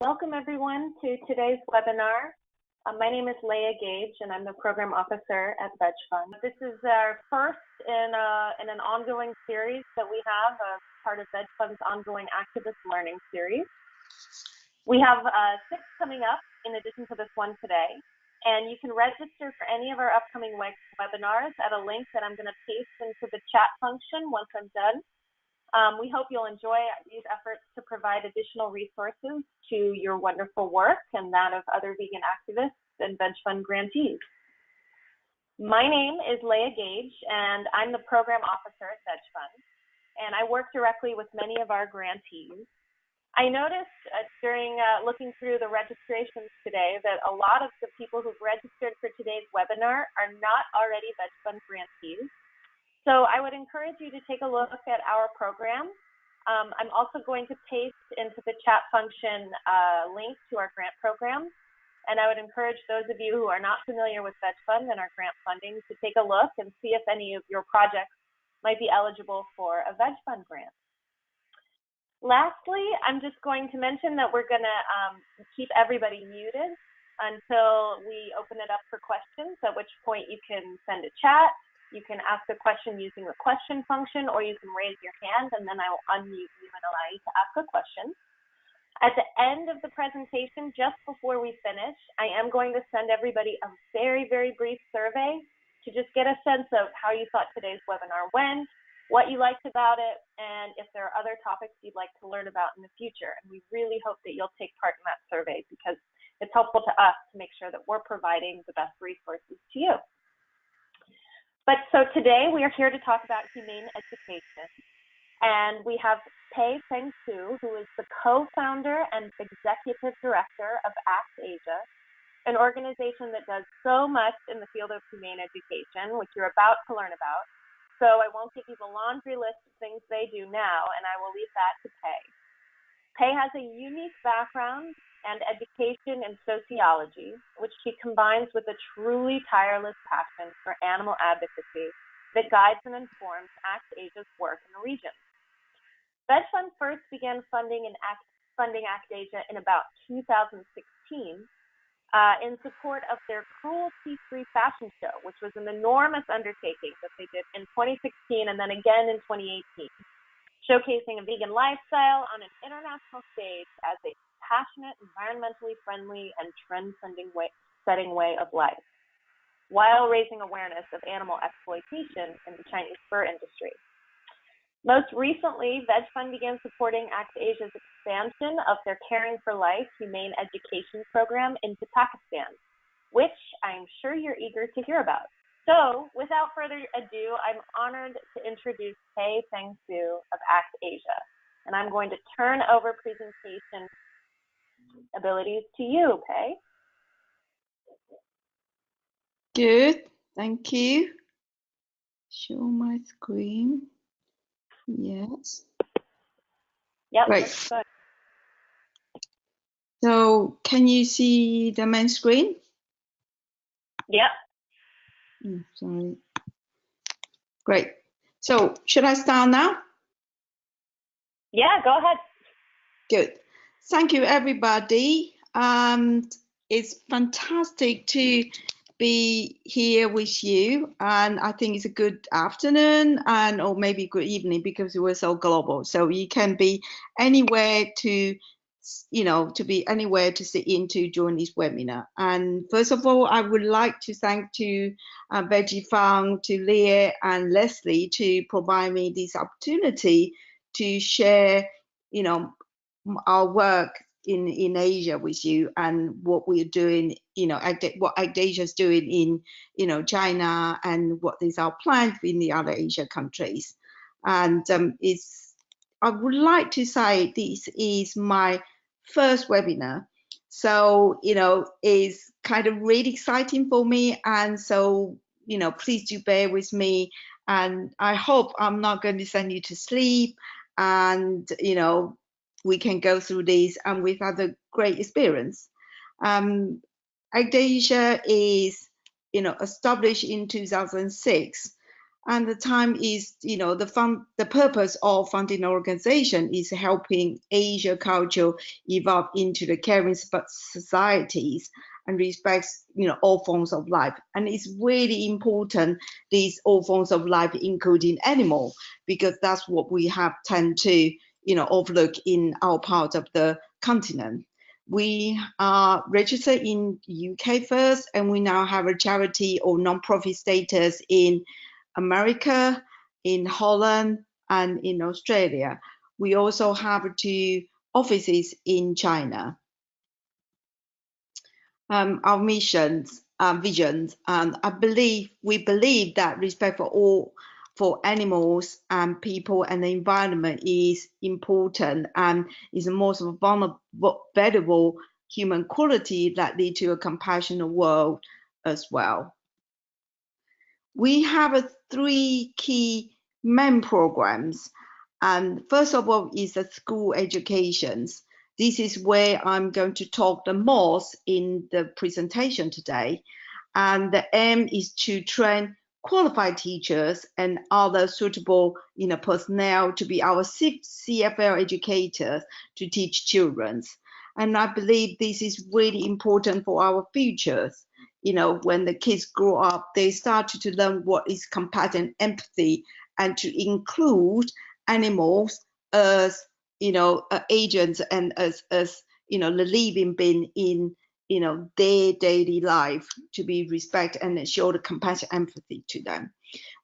Welcome everyone to today's webinar. My name is Leah Gage and I'm the Program Officer at VegFund. This is our first in an ongoing series that we have as part of VegFund's ongoing Activist Learning Series. We have 6 coming up in addition to this one today, and you can register for any of our upcoming webinars at a link that I'm going to paste into the chat function once I'm done. We hope you'll enjoy these efforts to provide additional resources to your wonderful work and that of other vegan activists and VegFund grantees. My name is Leah Gage, and I'm the Program Officer at VegFund, and I work directly with many of our grantees. I noticed during looking through the registrations today that a lot of the people who've registered for today's webinar are not already VegFund grantees. So I would encourage you to take a look at our program. I'm also going to paste into the chat function link to our grant program. And I would encourage those of you who are not familiar with VegFund and our grant funding to take a look and see if any of your projects might be eligible for a VegFund grant. Lastly, I'm just going to mention that we're going to keep everybody muted until we open it up for questions, at which point you can send a chat. You can ask a question using the question function, or you can raise your hand, and then I will unmute you and allow you to ask a question. At the end of the presentation, just before we finish, I am going to send everybody a very, very brief survey to just get a sense of how you thought today's webinar went, what you liked about it, and if there are other topics you'd like to learn about in the future. And we really hope that you'll take part in that survey because it's helpful to us to make sure that we're providing the best resources to you. But so today we are here to talk about humane education, and we have Pei Feng Su, who is the co-founder and executive director of ACTAsia, an organization that does so much in the field of humane education, which you're about to learn about. So I won't give you the laundry list of things they do now, and I will leave that to Pei. Pei has a unique background and education in sociology, which she combines with a truly tireless passion for animal advocacy that guides and informs ACTAsia's work in the region. VegFund first began funding ACTAsia in about 2016 in support of their cruelty-free fashion show, which was an enormous undertaking that they did in 2016 and then again in 2018, showcasing a vegan lifestyle on an international stage as a passionate, environmentally friendly, and trend-setting way of life, while raising awareness of animal exploitation in the Chinese fur industry. Most recently, VegFund began supporting ACTAsia's expansion of their Caring for Life humane education program into Pakistan, which I'm sure you're eager to hear about. So, without further ado, I'm honored to introduce Pei Feng Su of ACTAsia, and I'm going to turn over presentation abilities to you, Pei. Good, thank you. Show my screen. Yes. Yep, right. looks good. So, can you see the main screen? Yep. Sorry. Great. So, should I start now? Yeah, go ahead. Good. Thank you, everybody. It's fantastic to be here with you, and I think it's a good afternoon or maybe good evening because we're so global. So you can be anywhere to be anywhere to sit in to join this webinar. And first of all, I would like to thank to VegFund, to Leah and Leslie to provide me this opportunity to share, our work in Asia with you and what we're doing, what ACTAsia is doing in, China, and what is our plans in the other Asia countries. And I would like to say this is my first webinar. So, it's kind of really exciting for me. And so, please do bear with me. And I hope I'm not going to send you to sleep. And, we can go through this and we've had a great experience. ACTAsia is, established in 2006 And the time is, the purpose of funding organization is helping Asia culture evolve into the caring societies and respects, all forms of life. And it's really important, these all forms of life, including animal, because that's what we have tend to, overlook in our part of the continent. We are registered in UK first, and we now have a charity or non-profit status in America, in Holland, and in Australia. We also have 2 offices in China. Our missions, visions, and we believe that respect for animals and people and the environment is important and is the most valuable human quality that lead to a compassionate world as well. We have 3 key main programs, and first of all is the school educations. This is where I'm going to talk the most in the presentation today, and the aim is to train qualified teachers and other suitable personnel to be our CFL educators to teach children. And I believe this is really important for our futures. When the kids grow up, they start to learn what is compassion, empathy, and to include animals as agents and as the living being in their daily life, to be respect and show the compassion, empathy to them.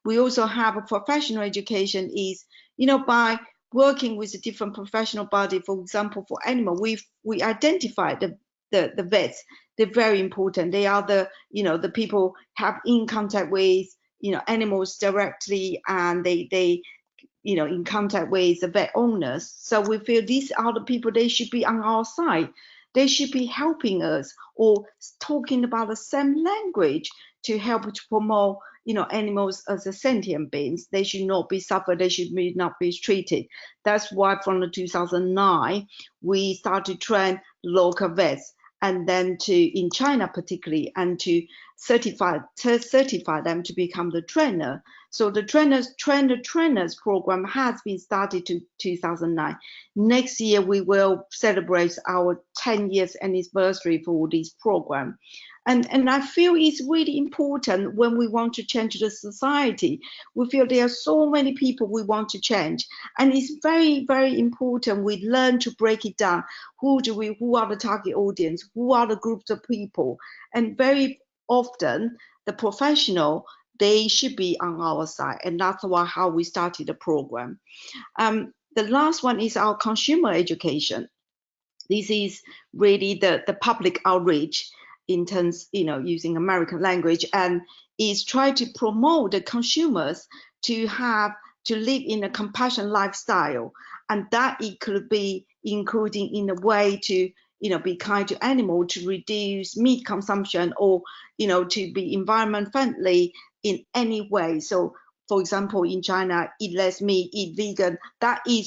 We also have a professional education is by working with a different professional body. For example, for animal, we identify the vets. They're very important. They are the people have in contact with animals directly, and they in contact with the vet owners. So we feel these are the people, they should be on our side. They should be helping us or talking about the same language to help to promote animals as a sentient beings. They should not be suffered, they should not be treated. That's why from the 2009 we started to train local vets, and then in China particularly, and to certify them to become the trainer. So the trainers program has been started to 2009. Next year we will celebrate our 10 years anniversary for this program. And I feel it's really important when we want to change the society. We feel there are so many people we want to change, and it's very, very important we learn to break it down. Who are the target audience? Who are the groups of people? And very often the professional, they should be on our side, and that's how we started the program. The last one is our consumer education. This is really the public outreach in terms, using American language, and is try to promote the consumers to live in a compassionate lifestyle, and that it could be including in a way to be kind to animal, to reduce meat consumption, or to be environment friendly in any way. So for example, in China, eat less meat, eat vegan,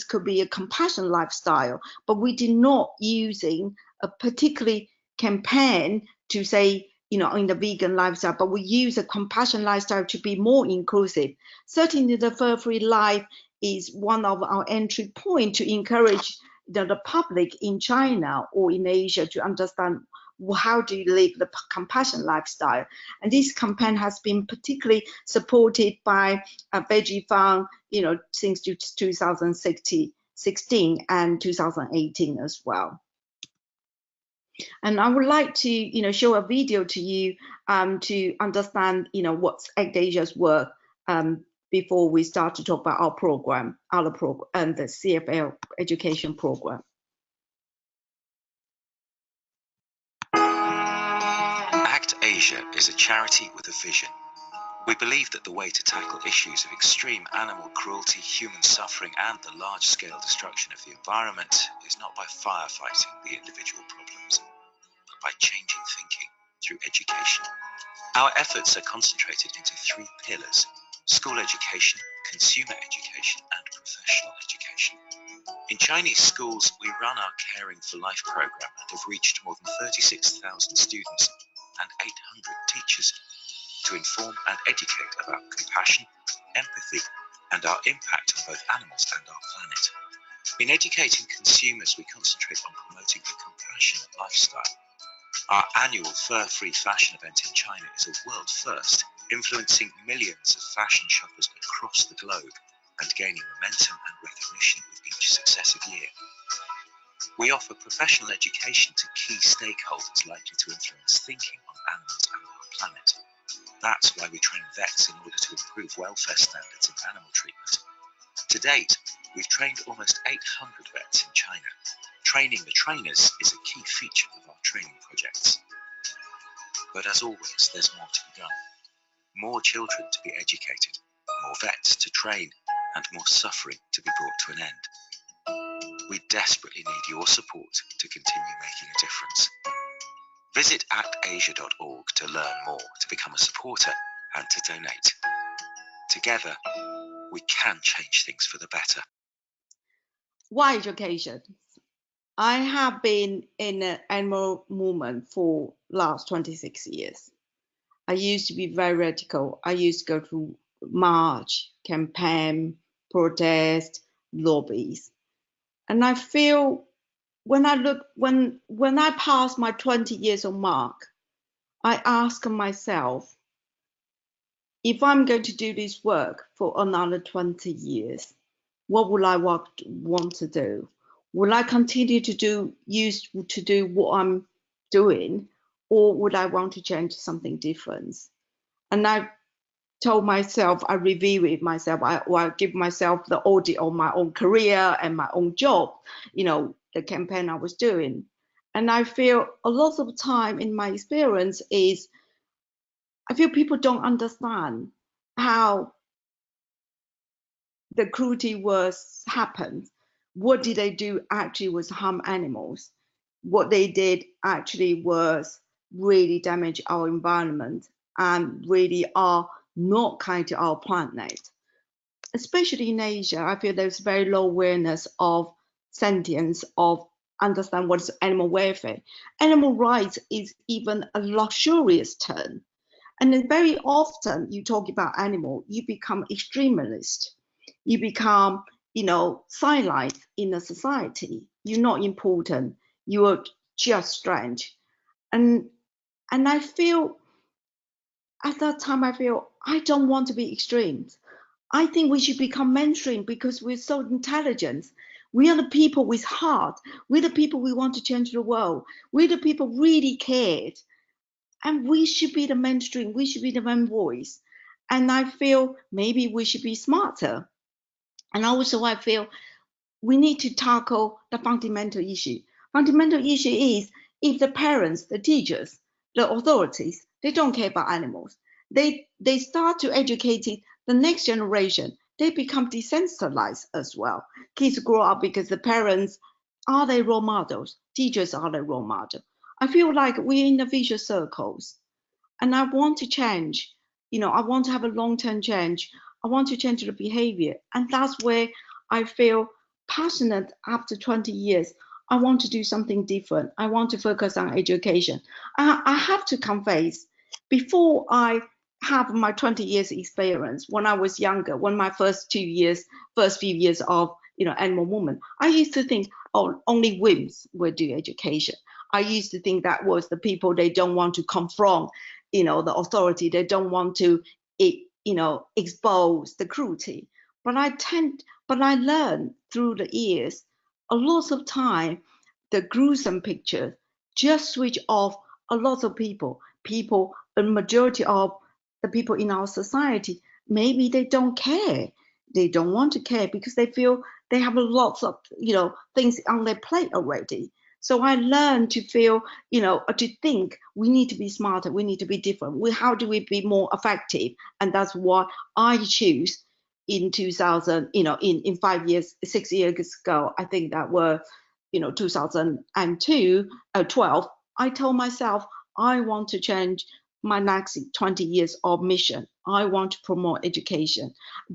could be a compassionate lifestyle, but we did not using a particular campaign to say, in the vegan lifestyle, but we use a compassion lifestyle to be more inclusive. Certainly the fur-free life is one of our entry point to encourage the public in China or in Asia to understand how do you live the compassion lifestyle. And this campaign has been particularly supported by VegFund, since 2016 and 2018 as well. And I would like to, show a video to you to understand, what's ACTAsia's work before we start to talk about our program, and the CFL education program. ACTAsia is a charity with a vision. We believe that the way to tackle issues of extreme animal cruelty, human suffering, and the large-scale destruction of the environment is not by firefighting the individual problems, but by changing thinking through education. Our efforts are concentrated into 3 pillars: school education, consumer education, and professional education. In Chinese schools, we run our Caring for Life program and have reached more than 36,000 students and 800 teachers. to inform and educate about compassion, empathy, and our impact on both animals and our planet. In educating consumers, we concentrate on promoting a compassionate lifestyle. Our annual fur-free fashion event in China is a world first, influencing millions of fashion shoppers across the globe and gaining momentum and recognition with each successive year. We offer professional education to key stakeholders likely to influence thinking on animals and our planet. That's why we train vets in order to improve welfare standards in animal treatment. To date, we've trained almost 800 vets in China. Training the trainers is a key feature of our training projects. But as always, there's more to be done. More children to be educated, more vets to train, and more suffering to be brought to an end. We desperately need your support to continue making a difference. Visit ACTAsia.org to learn more, to become a supporter, and to donate. Together, we can change things for the better. Why education? I have been in the animal movement for last 26 years. I used to be very radical. I used to go to march, campaign, protest, lobbies. And I feel when I pass my 20 years of mark, I ask myself, if I'm going to do this work for another 20 years, what would I want to do? Will I continue to do what I'm doing, or would I want to change something different? And I told myself, I review it myself, I give myself the audit on my own career and my own job, the campaign I was doing. And I feel a lot of time in my experience is, I feel people don't understand how the cruelty was happened. What did they do actually was harm animals. What they did actually was really damage our environment and really are not kind to our planet. Especially in Asia, I feel there's very low awareness of sentience, of understand what is animal welfare. Animal rights is even a luxurious term. And then very often you talk about animal, you become extremist. You become, silent in a society. You're not important. You are just strange. And I feel, at that time, I don't want to be extreme. I think we should become mainstream because we're so intelligent. We are the people with heart. We're the people we want to change the world. We're the people really cared. And we should be the mainstream. We should be the main voice. And I feel maybe we should be smarter. And also I feel we need to tackle the fundamental issue. Fundamental issue is if the parents, the teachers, the authorities, they don't care about animals. They start to educate the next generation. They become desensitized as well. Kids grow up because the parents are their role models. Teachers are their role model. I feel like we're in the vicious circles. And I want to change. I want to have a long-term change. I want to change the behavior. And that's where I feel passionate after 20 years. I want to do something different. I want to focus on education. I have to confess, before I have my 20 years experience, when I was younger, when my first few years of animal movement, I used to think, oh, only women will do education. I used to think that was the people, they don't want to confront, the authority. They don't want to, expose the cruelty. But I learned through the years, a lot of time, the gruesome picture just switch off a lot of people. A majority of the people in our society, maybe they don't care. They don't want to care because they feel they have a lot of, things on their plate already. So I learned to feel, to think we need to be smarter, we need to be different. How do we be more effective? And that's what I choose in 2000, in 5 years, 6 years ago, I think that were, 2012, I told myself, I want to change my next 20 years of mission. I want to promote education.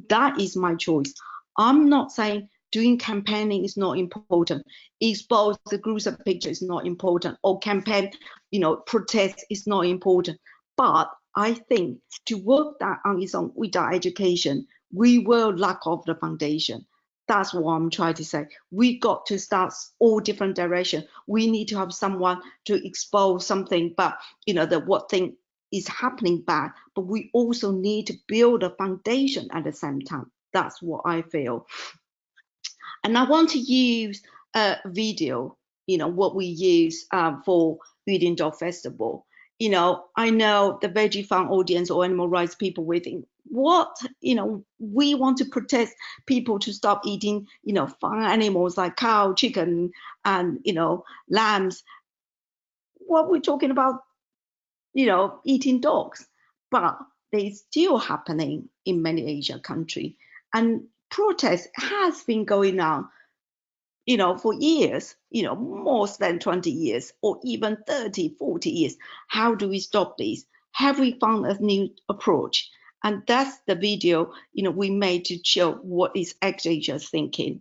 That is my choice. I'm not saying doing campaigning is not important. Expose the gruesome picture is not important. Or campaign, protest is not important. But I think to work that on its own without education, we will lack of the foundation. That's what I'm trying to say. We got to start all different directions. We need to have someone to expose something, but what thing is happening bad, but we also need to build a foundation at the same time. That's what I feel. And I want to use a video, what we use for Eating Dog Festival. I know the VegFund audience or animal rights people will think, what, we want to protest people to stop eating, farm animals like cow, chicken, and, lambs. What we're talking about, eating dogs, but they're still happening in many Asian countries. And protest has been going on, for years, more than 20 years, or even 30, 40 years. How do we stop this? Have we found a new approach? And that's the video, we made to show what is ACTAsia's thinking.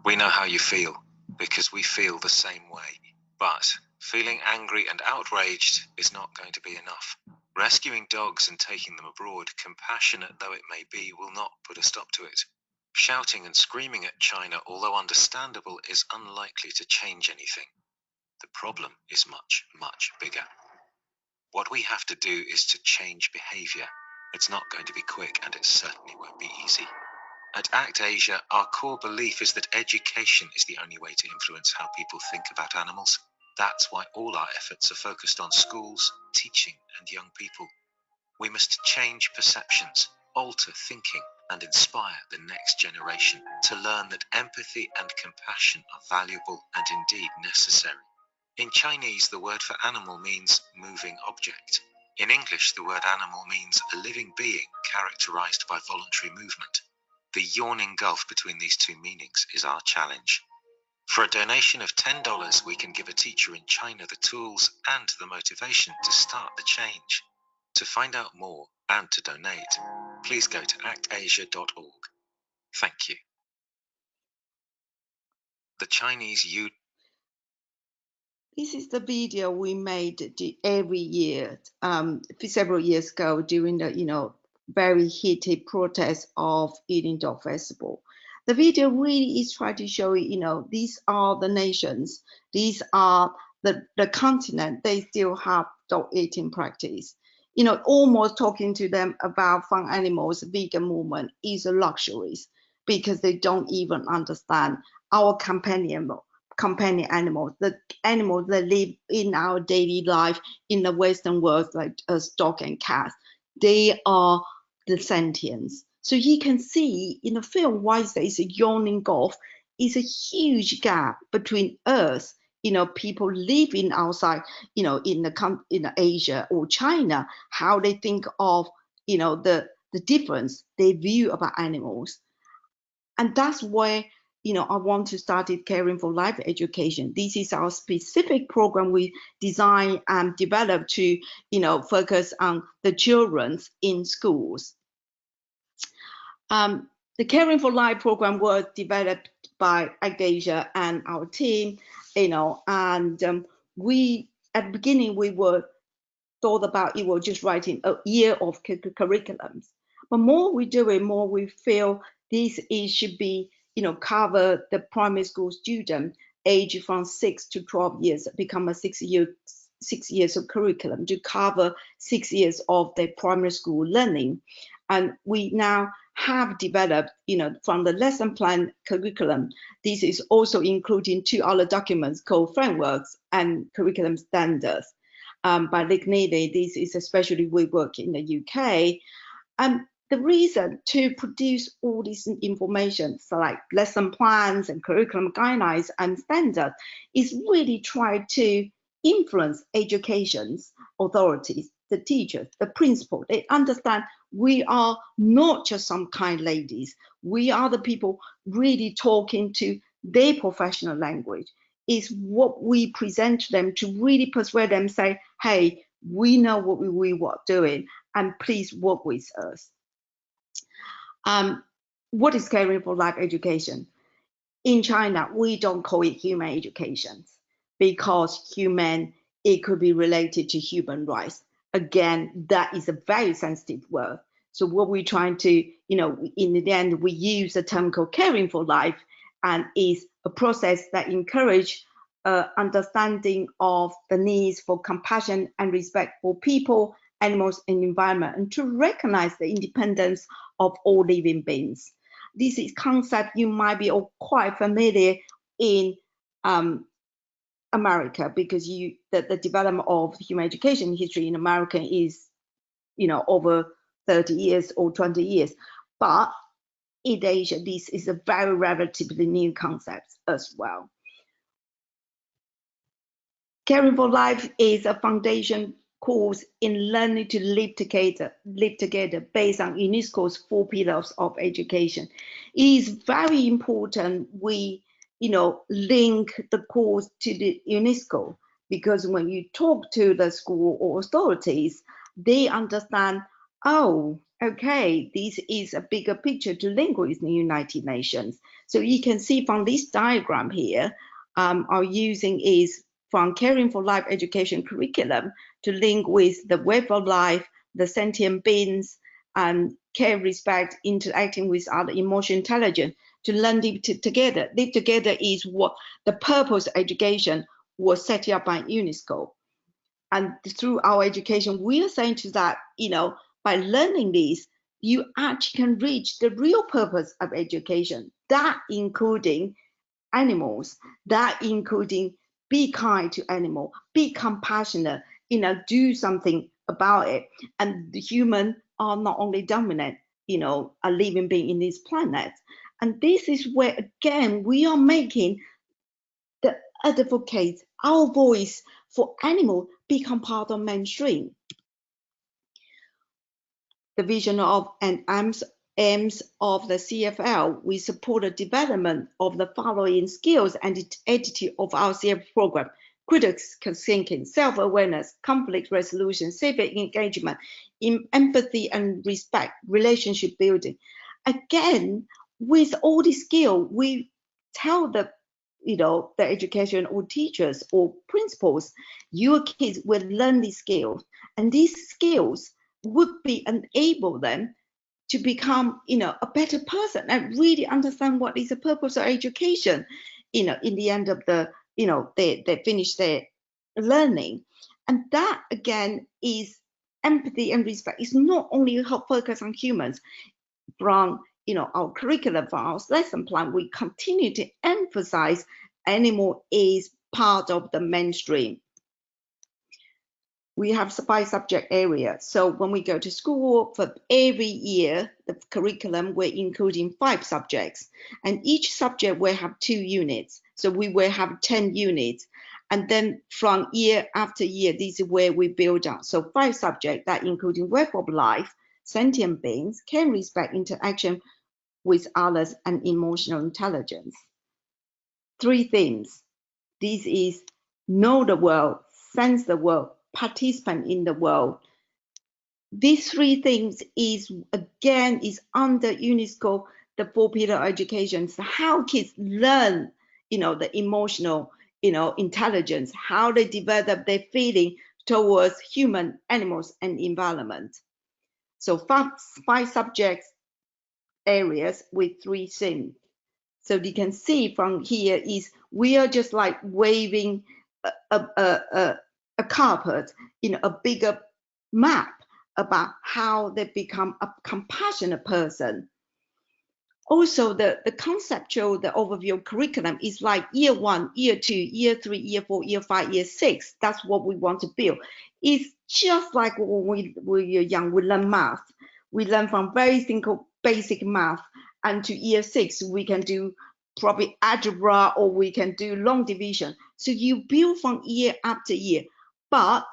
We know how you feel, because we feel the same way. But feeling angry and outraged is not going to be enough. Rescuing dogs and taking them abroad, compassionate though it may be, will not put a stop to it. Shouting and screaming at China, although understandable, is unlikely to change anything. The problem is much, much bigger. What we have to do is to change behaviour. It's not going to be quick, and it certainly won't be easy. At ACTAsia, our core belief is that education is the only way to influence how people think about animals. That's why all our efforts are focused on schools, teaching, and young people. We must change perceptions, alter thinking, and inspire the next generation to learn that empathy and compassion are valuable and indeed necessary. In Chinese, the word for animal means moving object. In English, the word animal means a living being characterized by voluntary movement. The yawning gulf between these two meanings is our challenge. For a donation of $10, we can give a teacher in China the tools and the motivation to start the change. To find out more and to donate, please go to actasia.org. Thank you. The Chinese youth. This is the video we made every year, several years ago during the, very heated protest of Eating Dog Festival. The video really is trying to show, these are the nations, these are the continent, they still have dog eating practice. Almost talking to them about farm animals, vegan movement is a luxury because they don't even understand our companion animals, the animals that live in our daily life in the Western world, like dog and cats. They are the sentients. So you can see in the film why there is a yawning gulf. Is a huge gap between us, people living outside, in Asia or China, how they think of, the difference they view about animals. And that's where, I want to start Caring for Life education. This is our specific program we designed and developed to, focus on the children in schools. The Caring for Life program was developed by ACTAsia and our team, and we, at the beginning, we were thought about it was just writing a year of curriculums. But more we do it, more we feel this should be, cover the primary school student age from 6 to 12 years, become a 6 years of curriculum to cover 6 years of their primary school learning. And we now have developed, from the lesson plan curriculum, this is also including 2 other documents called frameworks and curriculum standards. By Nick Neely, this is especially we work in the UK. And the reason to produce all this information, so like lesson plans and curriculum guidelines and standards, is really try to influence education's authorities, the teachers, the principal. They understand we are not just some kind ladies. We are the people really talking to their professional language. Is what we present to them to really persuade them, say, hey, we know what we were doing, and please work with us. What is Caring for Life education? In China, we don't call it human education because human, it could be related to human rights. again, that is a very sensitive word. So what we're trying to, in the end, we use a term called caring for life, and is a process that encourage understanding of the needs for compassion and respect for people, animals, and environment, and to recognize the independence of all living beings. This is concept you might be all quite familiar in America, because the development of human education history in America is, over 30 years or 20 years. But in Asia, this is a very relatively new concept as well. Caring for Life is a foundation course in learning to live together based on UNESCO's 4 pillars of education. It is very important we, link the course to the UNESCO, because when you talk to the school or authorities, they understand, oh, okay, this is a bigger picture to link with the United Nations. So you can see from this diagram here, our using is from Caring for Life education curriculum to link with the web of life, the sentient beings, and care, respect, interacting with other, emotional intelligence, to learn live together. Live together is what the purpose of education was set up by UNESCO. And through our education, we are saying to that, by learning this, you actually can reach the real purpose of education, that including animals, that including be kind to animal, be compassionate, do something about it. And the human are not only dominant, a living being in this planet. And this is where, again, we are making the advocates, our voice for animal become part of mainstream. The vision of and aims of the CFL, we support the development of the following skills and attitude of our CFL program: critical thinking, self-awareness, conflict resolution, civic engagement, empathy and respect, relationship building. Again, with all these skills, we tell the education or teachers or principals, your kids will learn these skills, and these skills would enable them to become, a better person and really understand what is the purpose of education, in the end of the, they finish their learning. And that, again, is empathy and respect. It's not only focus on humans. From, our curriculum, for our lesson plan, we continue to emphasize animal is part of the mainstream. We have 5 subject areas. So when we go to school, for every year, the curriculum, we're including 5 subjects. And each subject will have 2 units. So we will have 10 units. And then from year after year, this is where we build up. So 5 subjects, that including web of life, sentient beings, care, respect, interaction with others, and emotional intelligence. 3 themes. This is know the world, sense the world, participant in the world. These 3 things is under UNESCO, the 4 pillar education. So how kids learn, the emotional, intelligence, how they develop their feeling towards human, animals, and environment. So 5 subjects areas with 3 themes. So you can see from here is we are just like waving a carpet in a bigger map about how they become a compassionate person. Also, the conceptual, the overview curriculum is like year 1, year 2, year 3, year 4, year 5, year 6. That's what we want to build. It's just like when we were young, we learn math. We learn from very simple, basic math, and to year 6, we can do probably algebra, or we can do long division. So you build from year after year. But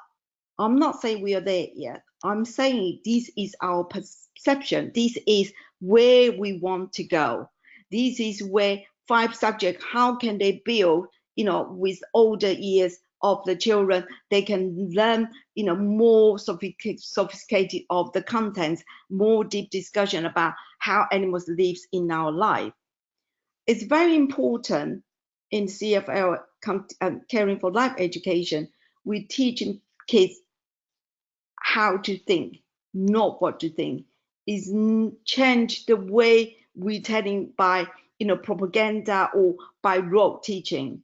I'm not saying we are there yet. I'm saying this is our perception. This is where we want to go. This is where 5 subjects, how can they build, with older years of the children, they can learn, more sophisticated of the contents, more deep discussion about how animals live in our life. It's very important in CFL, Caring for Life education, we teach kids how to think, not what to think. Is change the way we're telling by propaganda or by rote teaching.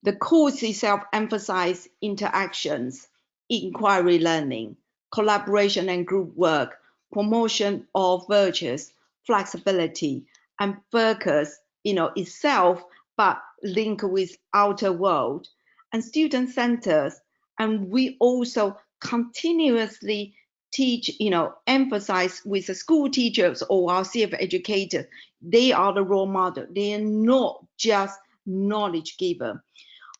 The course itself emphasizes interactions, inquiry learning, collaboration and group work, promotion of virtues, flexibility, and focus, itself, but link with outer world, and student centers. And we also continuously teach, emphasize with the school teachers or our CF educators. They are the role model. They are not just knowledge giver.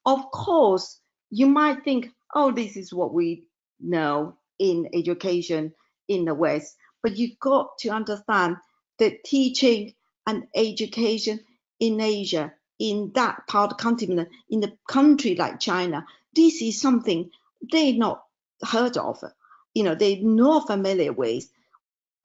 Of course, you might think, oh, this is what we know in education in the West, but you've got to understand that teaching and education in Asia, in that part of the continent, in a country like China, this is something they're not heard of. They're not familiar with.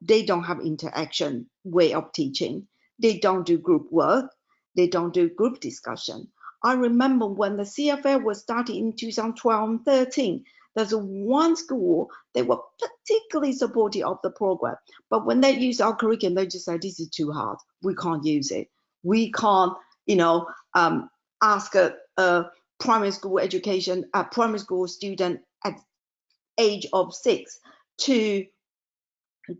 They don't have interaction way of teaching. They don't do group work. They don't do group discussion. I remember when the CFL was started in 2012 and 13, there's one school, they were particularly supportive of the program. But when they use our curriculum, they just say, this is too hard. We can't use it. We can't, ask a primary school education, a primary school student at age of 6 to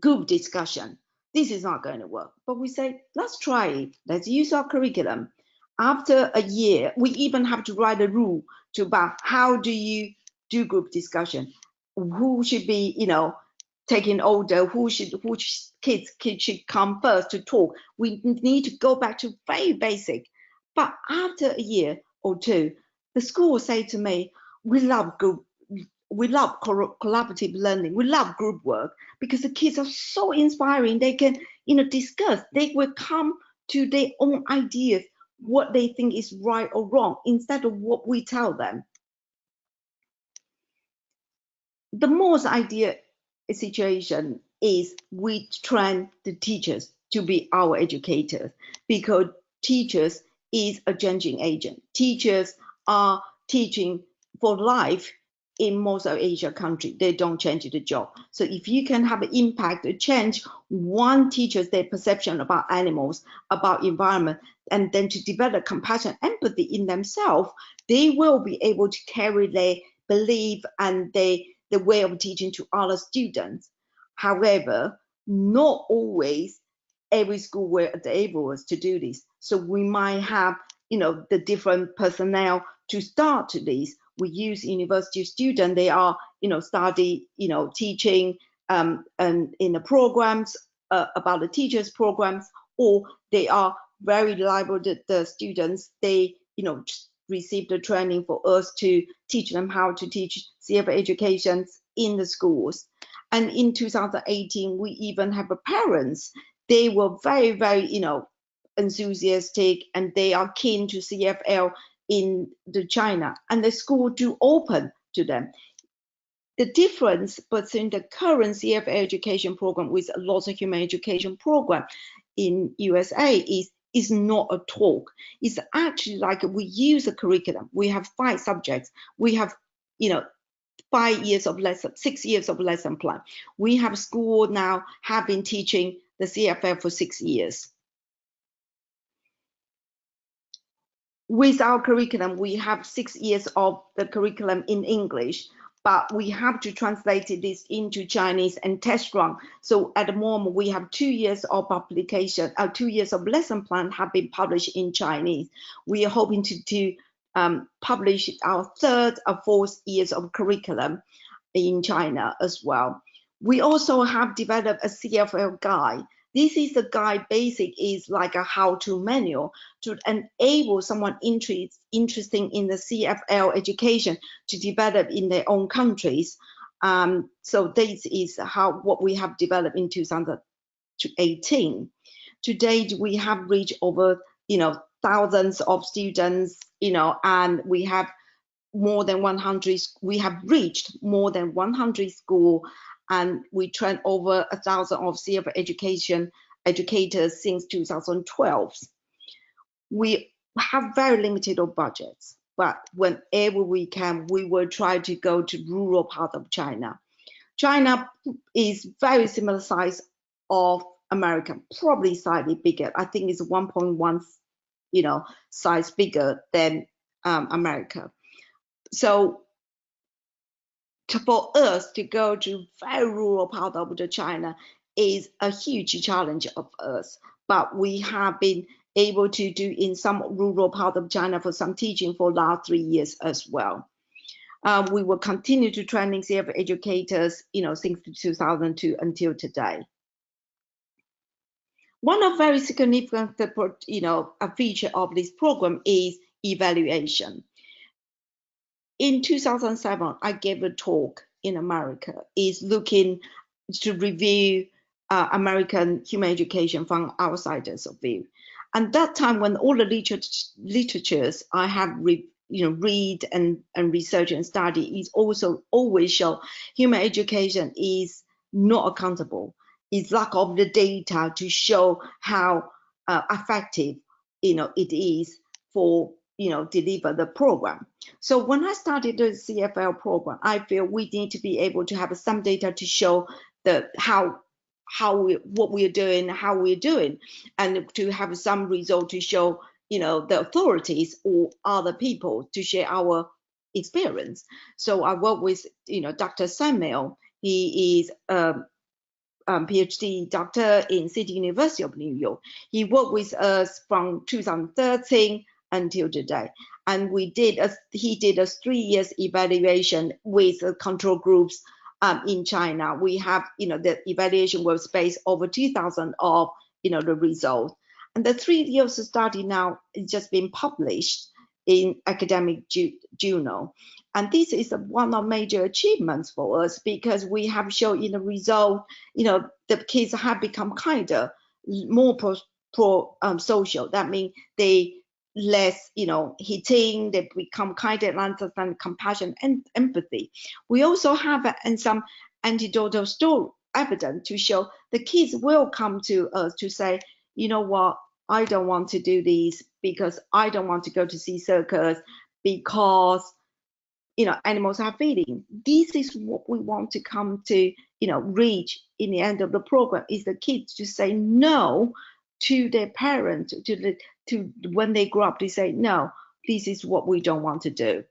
group discussion. This is not going to work. But we say, let's try it. Let's use our curriculum. After a year, we even have to write a rule about how do you do group discussion, who should be, taking order, which kids should come first to talk. We need to go back to very basic. But after a year or two, the school will say to me, we love collaborative learning. We love group work because the kids are so inspiring. They can, discuss. They will come to their own ideas, what they think is right or wrong, instead of what we tell them. The most ideal situation is we train the teachers to be our educators, because teachers is a changing agent. Teachers are teaching for life. In most of Asia countries, they don't change the job. So if you can have an impact to change one teacher's their perception about animals, about environment, and then to develop compassion, empathy in themselves, they will be able to carry their belief and the way of teaching to other students. However, not always every school will enable us to do this. So we might have, the different personnel to start this. We use university students. They are, study, teaching and in the programs about the teachers programs, or they are very reliable. The students, they, receive the training for us to teach them how to teach CF education in the schools. And in 2018, we even have parents. They were very, very, enthusiastic, and they are keen to CFL in the China, and the school do open to them. The difference between the current CFL education program with lots of human education program in USA is not a talk. It's actually like we use a curriculum. We have 5 subjects. We have, 5 years of lesson, 6 years of lesson plan. We have school now have been teaching the CFL for 6 years. With our curriculum, we have 6 years of the curriculum in English, but we have to translate this into Chinese and test run. So at the moment, we have 2 years of publication, 2 years of lesson plan have been published in Chinese. We are hoping to publish our 3rd or 4th years of curriculum in China as well. We also have developed a CFL guide. This is a guide, basic is like a how-to manual to enable someone interested in the CFL education to develop in their own countries. So this is what we have developed in 2018. To date, we have reached over, thousands of students, and we have more than 100. We have reached more than 100 schools. And we train over 1,000 of CF educators since 2012. We have very limited budgets. but whenever we can, we will try to go to rural part of China. China is very similar size of America, probably slightly bigger. I think it's 1.1, size bigger than America. So for us to go to very rural part of the China is a huge challenge of us. But we have been able to do in some rural part of China for some teaching for last 3 years as well. We will continue to training CF educators, since 2002 until today. One of very significant, a feature of this program is evaluation. In 2007, I gave a talk in America, is looking to review American human education from outsiders of view. And that time, when all the literatures I have read and research and study is also always show human education is not accountable. It's lack of the data to show how effective it is for deliver the program. So when I started the CFL program, I feel we need to be able to have some data to show what we're doing, how we're doing, and to have some result to show the authorities or other people to share our experience. So I work with Dr. Samuel. He is PhD doctor in City University of New York. He worked with us from 2013 until today, and he did a 3 years evaluation with control groups in China. We have the evaluation was based over 2,000 of the result, and the 3 years study now is just been published in academic journal. And this is one of major achievements for us, because we have shown in the result, the kids have become kinder, more social. That means they less, hitting, they become kinder and understand compassion and empathy. We also have some anecdotal story evidence to show the kids will come to us to say, what, I don't want to do this because I don't want to go to see circus because animals have feeling. This is what we want to come to reach in the end of the program, is the kids to say no to their parents, to when they grow up, they say no, this is what we don't want to do.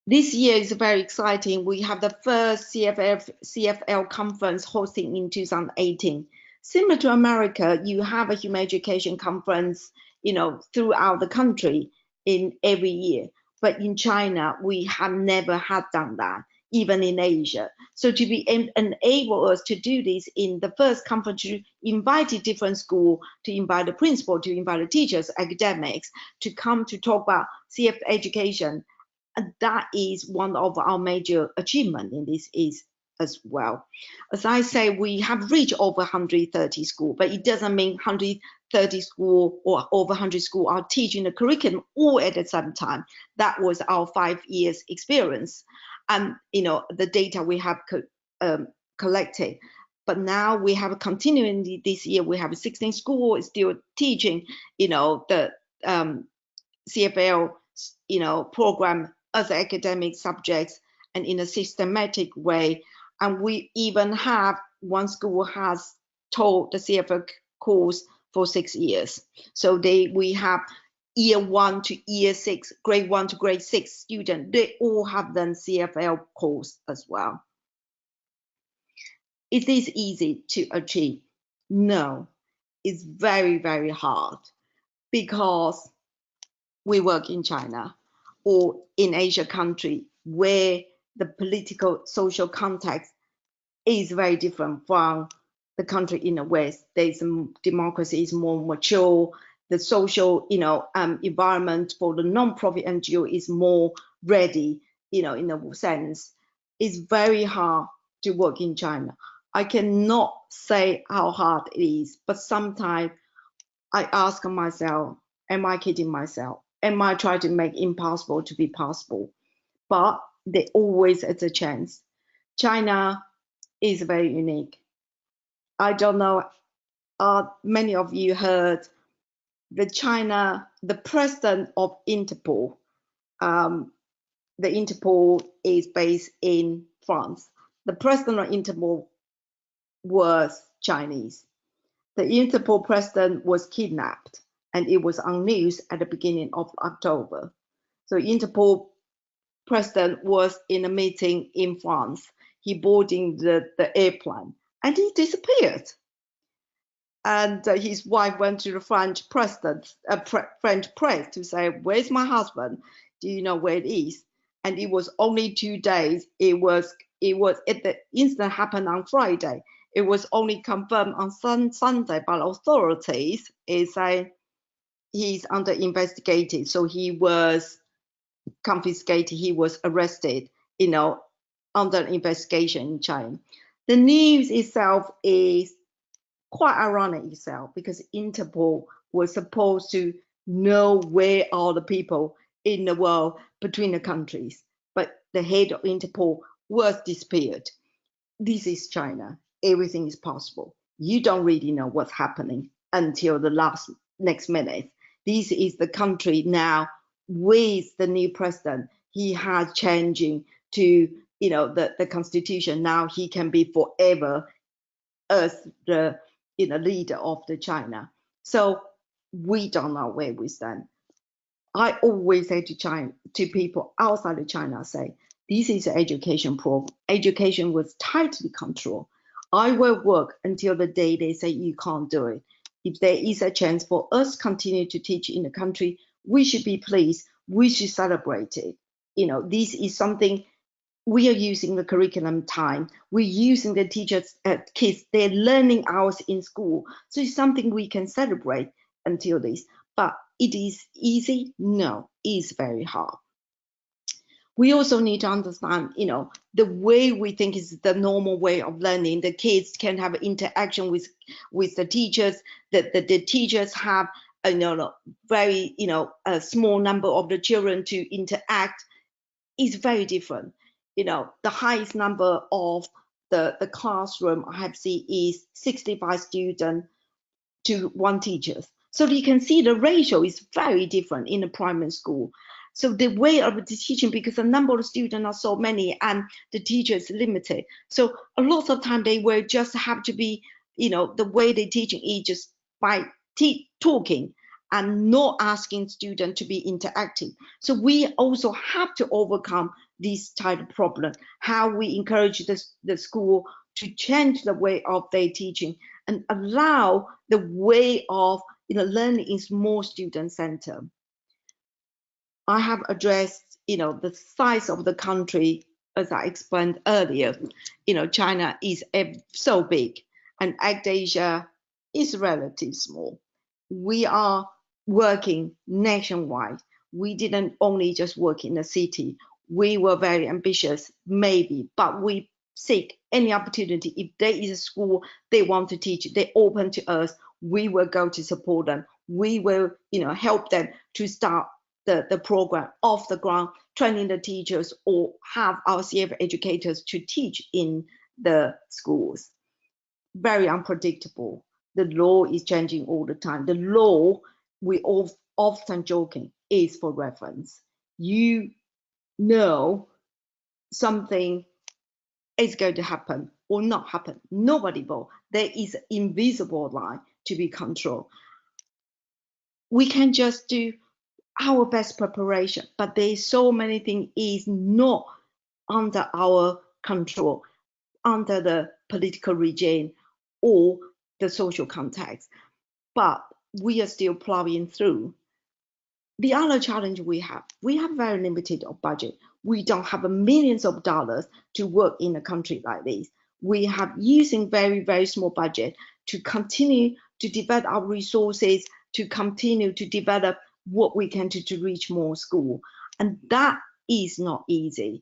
This year is very exciting. We have the first CFL conference hosting in 2018. Similar to America, you have a human education conference, throughout the country in every year. But in China, we have never had done that, even in Asia. So to be enable us to do this in the first conference, to invite a different school, to invite the principal, to invite the teachers, academics, to come to talk about CF education, and that is one of our major achievements in this is as well. As I say, we have reached over 130 schools, but it doesn't mean 130 schools or over 100 schools are teaching the curriculum all at the same time. That was our 5 years experience, and the data we have collected. But now we have continuing this year, we have 16 schools still teaching, the CFL, program as academic subjects and in a systematic way. And we even have one school has taught the CFL course for 6 years. So we have year 1 to year 6, grade 1 to grade 6 students, they all have done CFL course as well. Is this easy to achieve? No, it's very, very hard, because we work in China or in Asia country where the political social context is very different from the country in the West. There's democracy is more mature. The social, environment for the non-profit NGO is more ready, in a sense. It's very hard to work in China. I cannot say how hard it is, but sometimes I ask myself, am I kidding myself? Am I trying to make impossible to be possible? But there always is a chance. China is very unique. I don't know, many of you heard the president of Interpol, the Interpol is based in France. The president of Interpol was Chinese. The Interpol president was kidnapped, and it was on news at the beginning of October. So Interpol president was in a meeting in France. He boarding the airplane, and he disappeared. And his wife went to the French president, French press to say, "Where's my husband? Do you know where it is?" And it was only 2 days. The incident happened on Friday. It was only confirmed on Sunday by authorities. Is saying he's under investigation. So he was confiscated. He was arrested. Under investigation in China. The news itself is quite ironic itself, because Interpol was supposed to know where are the people in the world between the countries, but the head of Interpol was disappeared. This is China. Everything is possible. You don't really know what's happening until the next minute. This is the country now with the new president. He has changing to the constitution. Now he can be forever as the leader of the China. So we don't know where we stand. I always say to people outside of China, say, this is an education program. Education was tightly controlled. I will work until the day they say you can't do it. If there is a chance for us to continue to teach in the country, we should be pleased. We should celebrate it. This is something we are using the curriculum time. We're using the teachers, kids, they're learning hours in school. So it's something we can celebrate until this. But it is easy? No, it's very hard. We also need to understand, the way we think is the normal way of learning. The kids can have interaction with the teachers. The teachers have very a small number of the children to interact. Is very different. The highest number of the classroom I have seen is 65 students to 1 teacher. So you can see the ratio is very different in the primary school. So the way of the teaching, because the number of students are so many and the teacher is limited. So a lot of time they will just have to be, the way they teaching is just by talking and not asking students to be interactive. So we also have to overcome this type of problem, how we encourage the school to change the way of their teaching and allow the way of learning is more student-centered. I have addressed, the size of the country, as I explained earlier. China is so big, and ACTAsia is relatively small. We are working nationwide. We didn't only just work in the city. We were very ambitious, maybe, but we seek any opportunity. If there is a school they want to teach, they open to us, we will go to support them. We will, help them to start the program off the ground, training the teachers, or have our CF educators to teach in the schools. Very unpredictable. The law is changing all the time. The law, we often joking, is for reference. Something is going to happen or not happen. Nobody will. There is an invisible line to be controlled. We can just do our best preparation, but there's so many things is not under our control, under the political regime or the social context. But we are still plowing through. The other challenge we have very limited budget. We don't have millions of dollars to work in a country like this. We have using very, very small budget to continue to develop our resources, to continue to develop what we can do to reach more school. And that is not easy.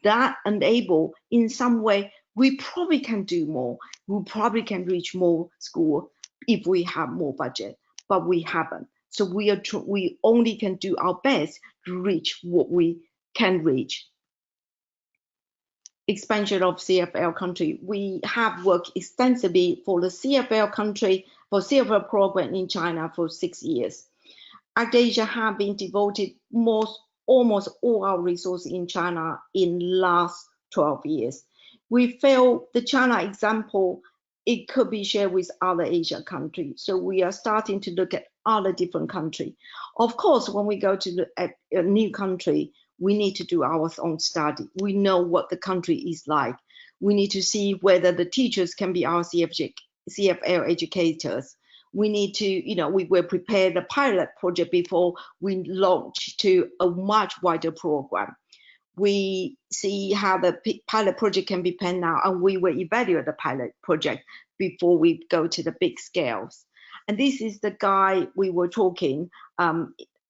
That enable in some way, we probably can do more. We probably can reach more school if we have more budget, but we haven't. So we only can do our best to reach what we can reach. Expansion of CFL country. We have worked extensively for the CFL country for CFL program in China for 6 years. ACTAsia have been devoted almost all our resources in China in last 12 years. We feel the China example, it could be shared with other Asian countries. So we are starting to look at other different countries. Of course, when we go to a new country, we need to do our own study. We know what the country is like. We need to see whether the teachers can be our CFL educators. We need to, we will prepare the pilot project before we launch to a much wider program. We see how the pilot project can be planned now, and we will evaluate the pilot project before we go to the big scales. And this is the guy we were talking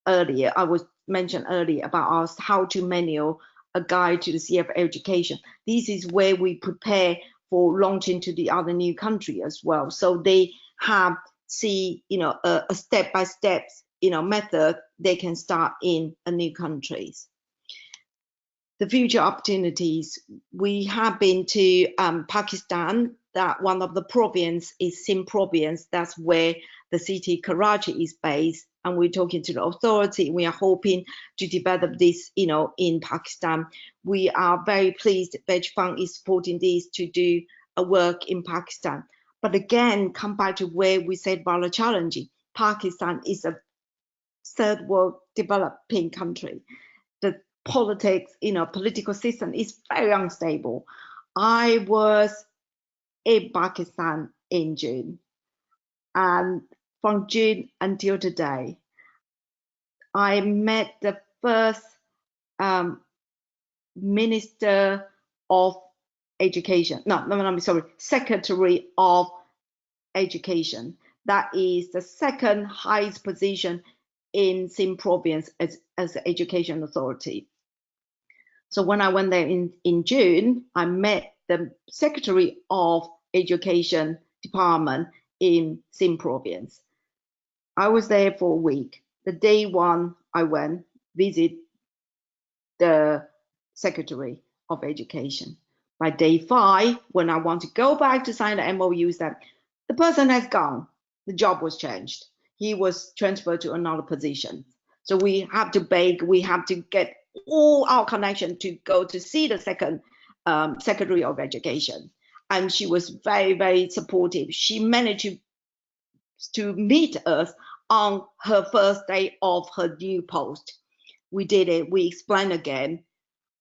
earlier. I was mentioned earlier about our how-to manual, a guide to the CFL education. This is where we prepare for launching to the other new country as well. So they have a step-by-step method they can start in a new countries. The future opportunities, we have been to Pakistan, that one of the province is Sindh province. That's where the city Karachi is based, and we're talking to the authority. We are hoping to develop this in Pakistan. We are very pleased VegFund is supporting this to do a work in Pakistan. But again, come back to where we said about the challenging. Pakistan is a third world developing country. The politics, political system is very unstable. I was in Pakistan in June, and from June until today, I met the first Minister of Education. Secretary of Education. That is the second highest position in Sindh province as the education authority. So when I went there in June, I met the Secretary of Education Department in Sindh province. I was there for a week. The day one I went visit the Secretary of Education. By day 5, when I want to go back to sign the MOU, that the person has gone. The job was changed. He was transferred to another position. So we have to beg. We have to get all our connection to go to see the second Secretary of Education. And she was very, very supportive. She managed to meet us on her first day of her new post. We did it. We explained again.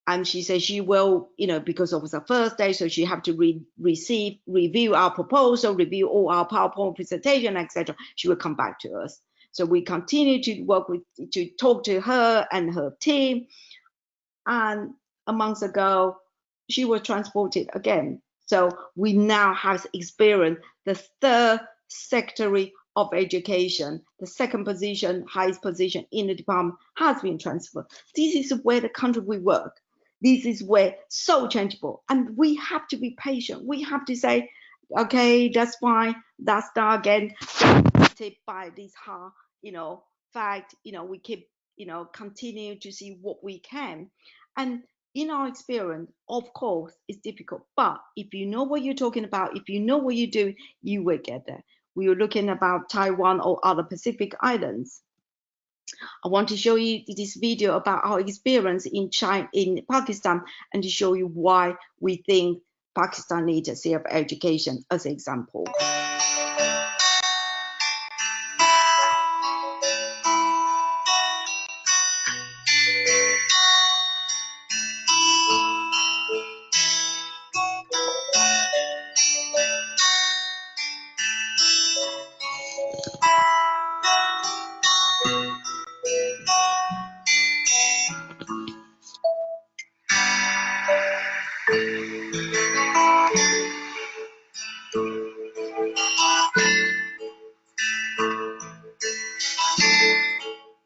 And she said she will, because it was her first day, so she have to review our proposal, review all our PowerPoint presentation, etc. She will come back to us. So we continue to talk to her and her team. And a month ago, she was transported again. So we now have experienced the third Secretary of Education, the second position, highest position in the department has been transferred. This is where the country we work. This is where so changeable, and we have to be patient. We have to say, okay, that's fine. That's that again. By this hard, fact, we keep, continue to see what we can. And in our experience, of course, it's difficult. But if you know what you're talking about, if you know what you do, you will get there. We were looking about Taiwan or other Pacific islands. I want to show you this video about our experience in Pakistan, and to show you why we think Pakistan needs a CFL education as an example.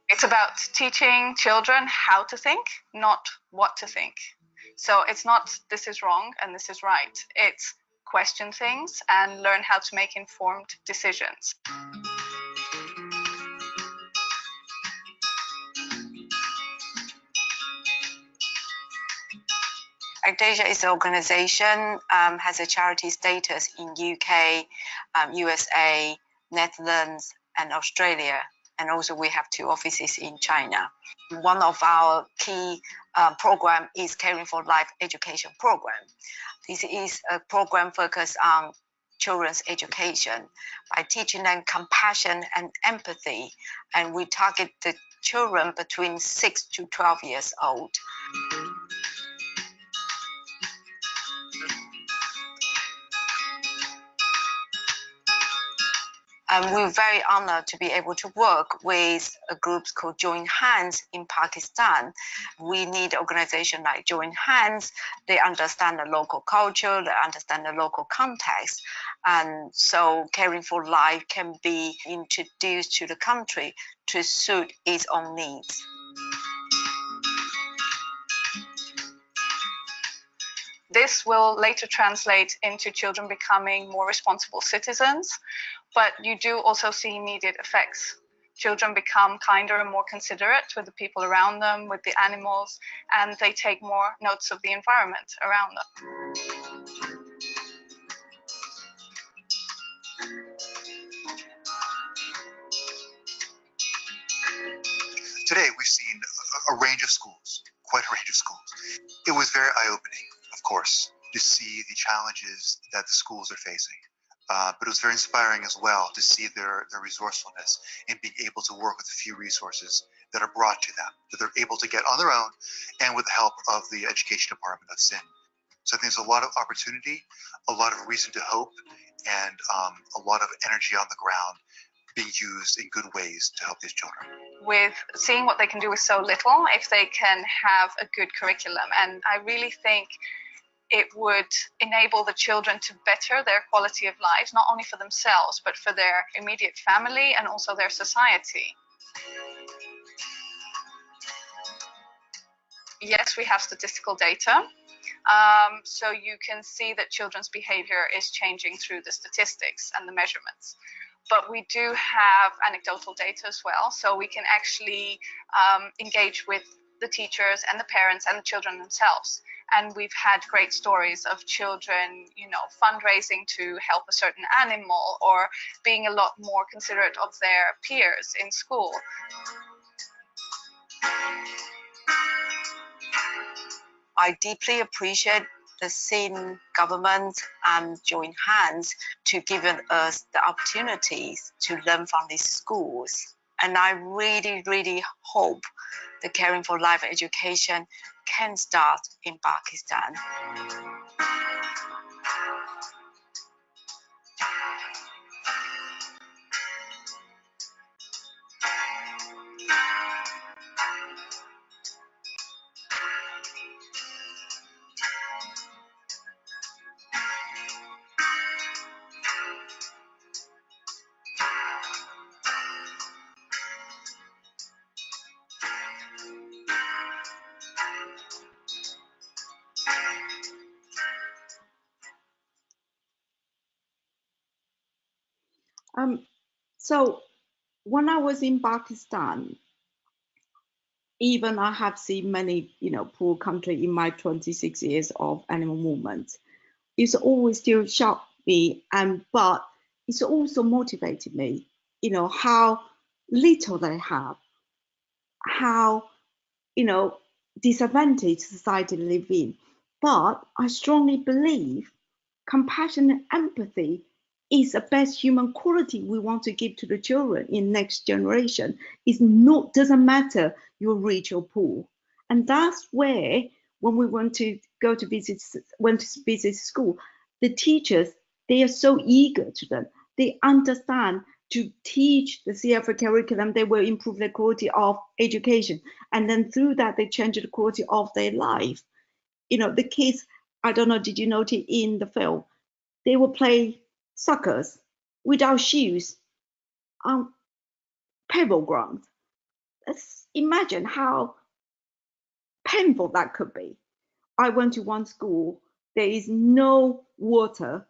It's about teaching children how to think, not what to think. So it's not this is wrong and this is right. It's question things and learn how to make informed decisions. ACTAsia is an organization, has a charity status in UK, USA, Netherlands, and Australia. And also we have 2 offices in China. One of our key program is Caring for Life education program. This is a program focused on children's education by teaching them compassion and empathy. And we target the children between 6 to 12 years old. And we're very honored to be able to work with a group called Join Hands in Pakistan. We need organizations like Join Hands. They understand the local culture, they understand the local context. And so Caring for Life can be introduced to the country to suit its own needs. This will later translate into children becoming more responsible citizens, but you do also see immediate effects. Children become kinder and more considerate with the people around them, with the animals, and they take more notes of the environment around them. Today, we've seen a range of schools, quite a range of schools. It was very eye-opening, of course, to see the challenges that the schools are facing. But it was very inspiring as well to see their resourcefulness in being able to work with the few resources that are brought to them, that they're able to get on their own and with the help of the Education Department of Sindh. So I think there's a lot of opportunity, a lot of reason to hope, and a lot of energy on the ground being used in good ways to help these children. With seeing what they can do with so little, if they can have a good curriculum. And I really think it would enable the children to better their quality of life, not only for themselves, but for their immediate family and also their society. Yes, we have statistical data. So you can see that children's behavior is changing through the statistics and the measurements. But we do have anecdotal data as well, so we can actually engage with the teachers and the parents and the children themselves. And we've had great stories of children, fundraising to help a certain animal or being a lot more considerate of their peers in school. I deeply appreciate the Sindh government and Join Hands to give us the opportunities to learn from these schools. And I really, really hope the Caring for Life education can start in Pakistan. So when I was in Pakistan, even I have seen many, poor country in my 26 years of animal movement. It's always still shocked me, but it's also motivated me, how little they have, how, disadvantaged society live in. But I strongly believe compassion and empathy is the best human quality we want to give to the children in next generation. Doesn't matter you're rich or poor. And that's where, when we went to visit school, the teachers, they are so eager to them. They understand to teach the CFA curriculum, they will improve the quality of education. And then through that, they change the quality of their life. The kids, I don't know, did you notice in the film, they will play soccer without shoes on pebble ground. Let's imagine how painful that could be. I went to one school, there is no water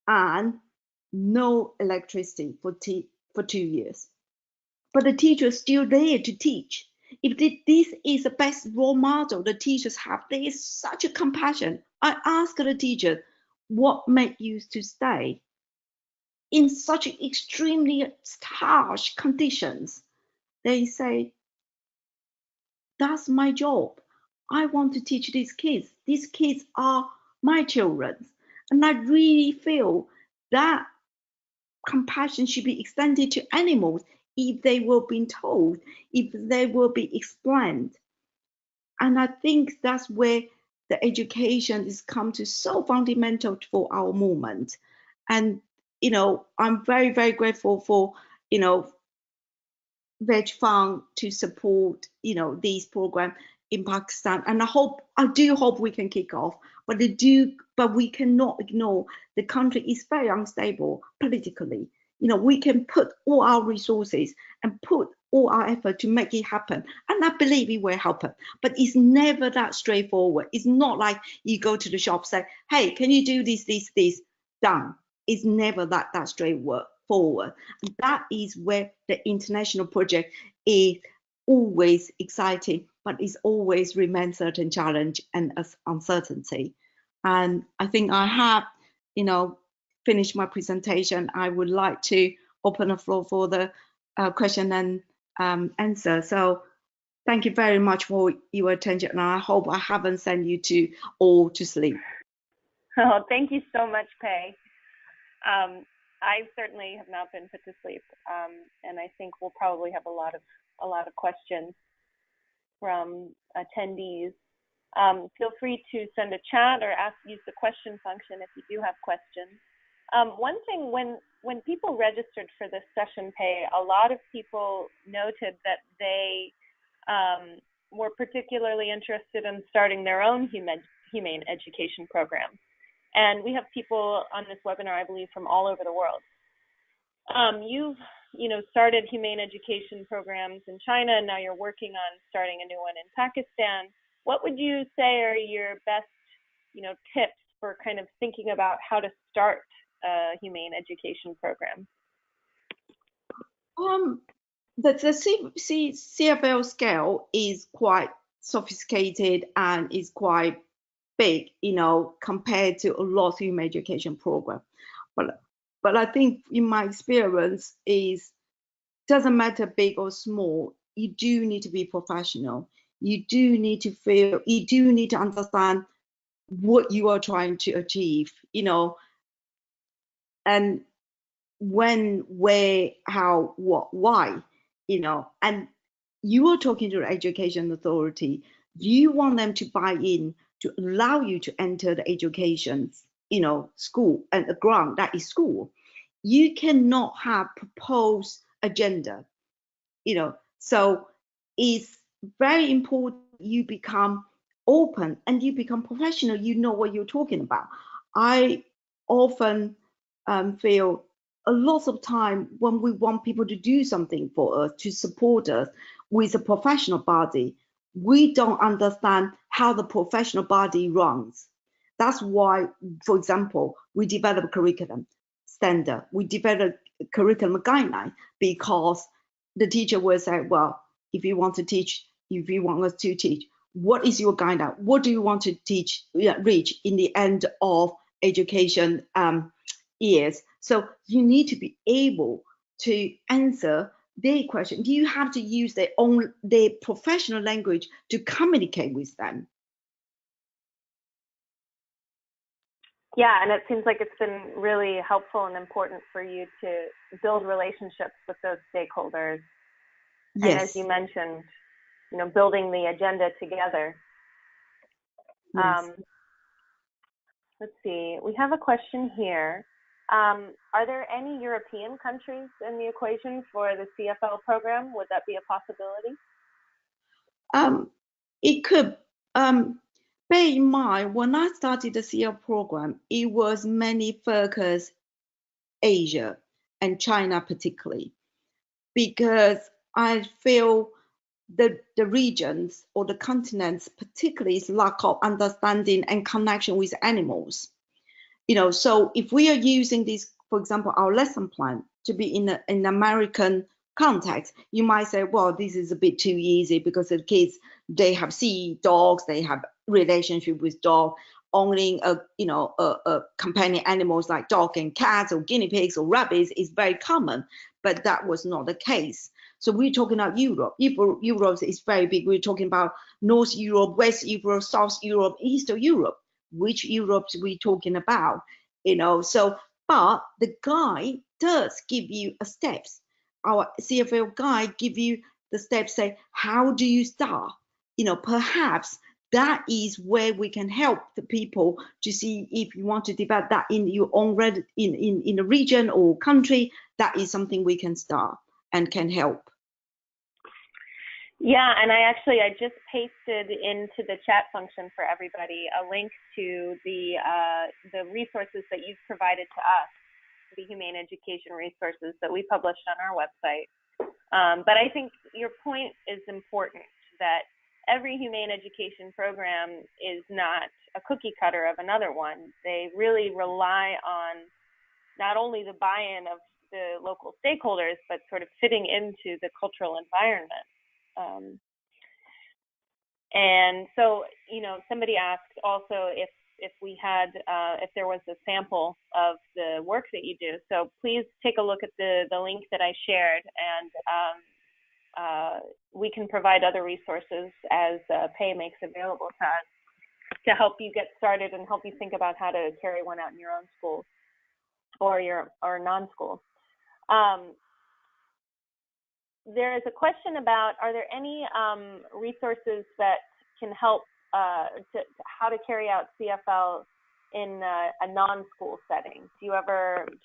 and no electricity for 2 years. But the teacher is still there to teach. If this is the best role model the teachers have, there is such a compassion. I asked the teacher, what made you to stay? in such extremely harsh conditions, they say, that's my job. I want to teach these kids. These kids are my children. And I really feel that compassion should be extended to animals if they were being told, if they will be explained. And I think that's where the education is come to so fundamental for our movement. And, you know, I'm very, very grateful for, you know, VegFund to support, you know, these programs in Pakistan. And I do hope we can kick off, but we cannot ignore the country is very unstable politically. You know, we can put all our resources and put all our effort to make it happen. And I believe it will happen, but it's never that straightforward. It's not like you go to the shop, say, hey, can you do this, done. It's never that straightforward. And that is where the international project is always exciting, but it's always remains certain challenge and uncertainty. And I think I have, you know, finished my presentation. I would like to open the floor for the question and answer. So thank you very much for your attention. And I hope I haven't sent you all to sleep. Oh, thank you so much, Pei. I certainly have not been put to sleep, and I think we'll probably have a lot of questions from attendees. Feel free to send a chat or use the question function if you do have questions. One thing, when people registered for this session, Pei, a lot of people noted that they were particularly interested in starting their own humane education program. And we have people on this webinar, I believe, from all over the world. You've, started humane education programs in China, and now you're working on starting a new one in Pakistan. What would you say are your best, tips for kind of thinking about how to start a humane education program? The CFL scale is quite sophisticated and is quite big, compared to a lot of humane education program. But I think in my experience doesn't matter big or small, you do need to be professional. You do need to understand what you are trying to achieve, and when, where, how, what, why, and you are talking to the education authority. You want them to buy in to allow you to enter the education, school and the ground that is school. You cannot have proposed agenda, so it's very important you become open and you become professional. You know what you're talking about. I often feel a lot of time when we want people to do something for us, to support us with a professional body, we don't understand how the professional body runs. That's why, for example, we develop a curriculum standard. We develop a curriculum guideline, because the teacher will say, well, if you want us to teach, what is your guideline? What do you want to teach, reach in the end of education years? So you need to be able to answer their question. You have to use their professional language to communicate with them. Yeah, and it seems like it's been really helpful and important for you to build relationships with those stakeholders. Yes. And as you mentioned, building the agenda together. Yes. Let's see, we have a question here. Are there any European countries in the equation for the CFL program? Would that be a possibility? It could. Bear in mind, when I started the CFL program, it was mainly focused Asia and China particularly, because I feel the regions or the continents particularly is lack of understanding and connection with animals. So if we are using this, for example, our lesson plan to be in an American context, you might say, well, this is a bit too easy because the kids, they have seen dogs, they have relationship with dog, owning a companion animals like dog and cats or guinea pigs or rabbits is very common, but that was not the case. So we're talking about Europe. Europe is very big. We're talking about North Europe, West Europe, South Europe, Eastern Europe. Which Europe we talking about? So but the guide does give you a steps. Our CFL guide give you the steps, say how do you start? Perhaps that is where we can help the people to see if you want to develop that in your own in a region or country. That is something we can start and can help. Yeah, and I just pasted into the chat function for everybody a link to the resources that you've provided to us, the Humane Education resources that we published on our website. But I think your point is important, that every humane education program is not a cookie cutter of another one. They really rely on not only the buy-in of the local stakeholders, but sort of fitting into the cultural environment. And so, somebody asked also if there was a sample of the work that you do. So please take a look at the link that I shared, and we can provide other resources as Pei makes available to us to help you get started and help you think about how to carry one out in your own school or non-school. There is a question about, are there any resources that can help to how to carry out CFL in a non-school setting? Do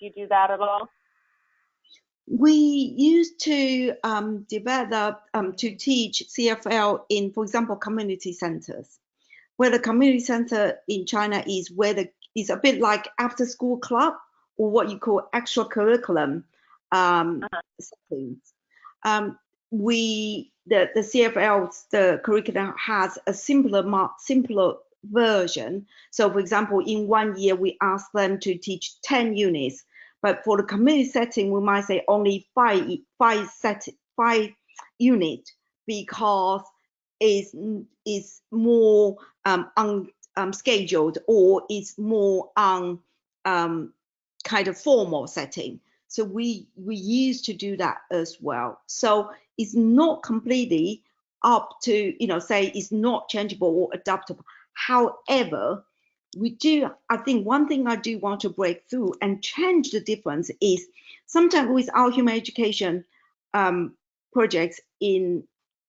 you do that at all? We used to develop to teach CFL in, for example, community centers, where the community center in China is is a bit like after school club or what you call extra curriculum settings. The CFL, the curriculum has a simpler version. So for example, in 1 year, we ask them to teach 10 units, but for the community setting, we might say only five units, because it's more unscheduled, or it's more kind of formal setting. So we used to do that as well. So it's not completely up to, say it's not changeable or adaptable. However, I think one thing I do want to break through and change the difference is sometimes with our human education projects in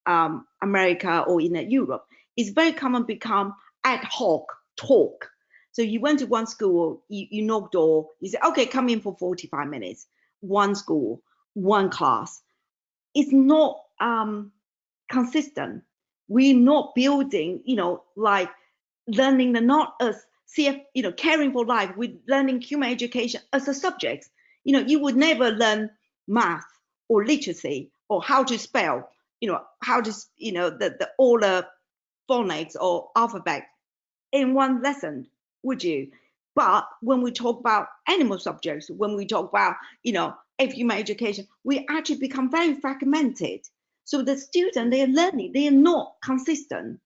America or in Europe, it's very common become ad hoc talk. So you went to one school, you knock door, you say, okay, come in for 45 minutes, one school, one class. It's not consistent. We're not building, like learning not as caring for life, with learning human education as a subject. You would never learn math or literacy or how to spell, how to, all the phonics or alphabet in one lesson, would you? But when we talk about animal subjects, when we talk about, human education, we actually become very fragmented. So the students, they are learning, they are not consistent,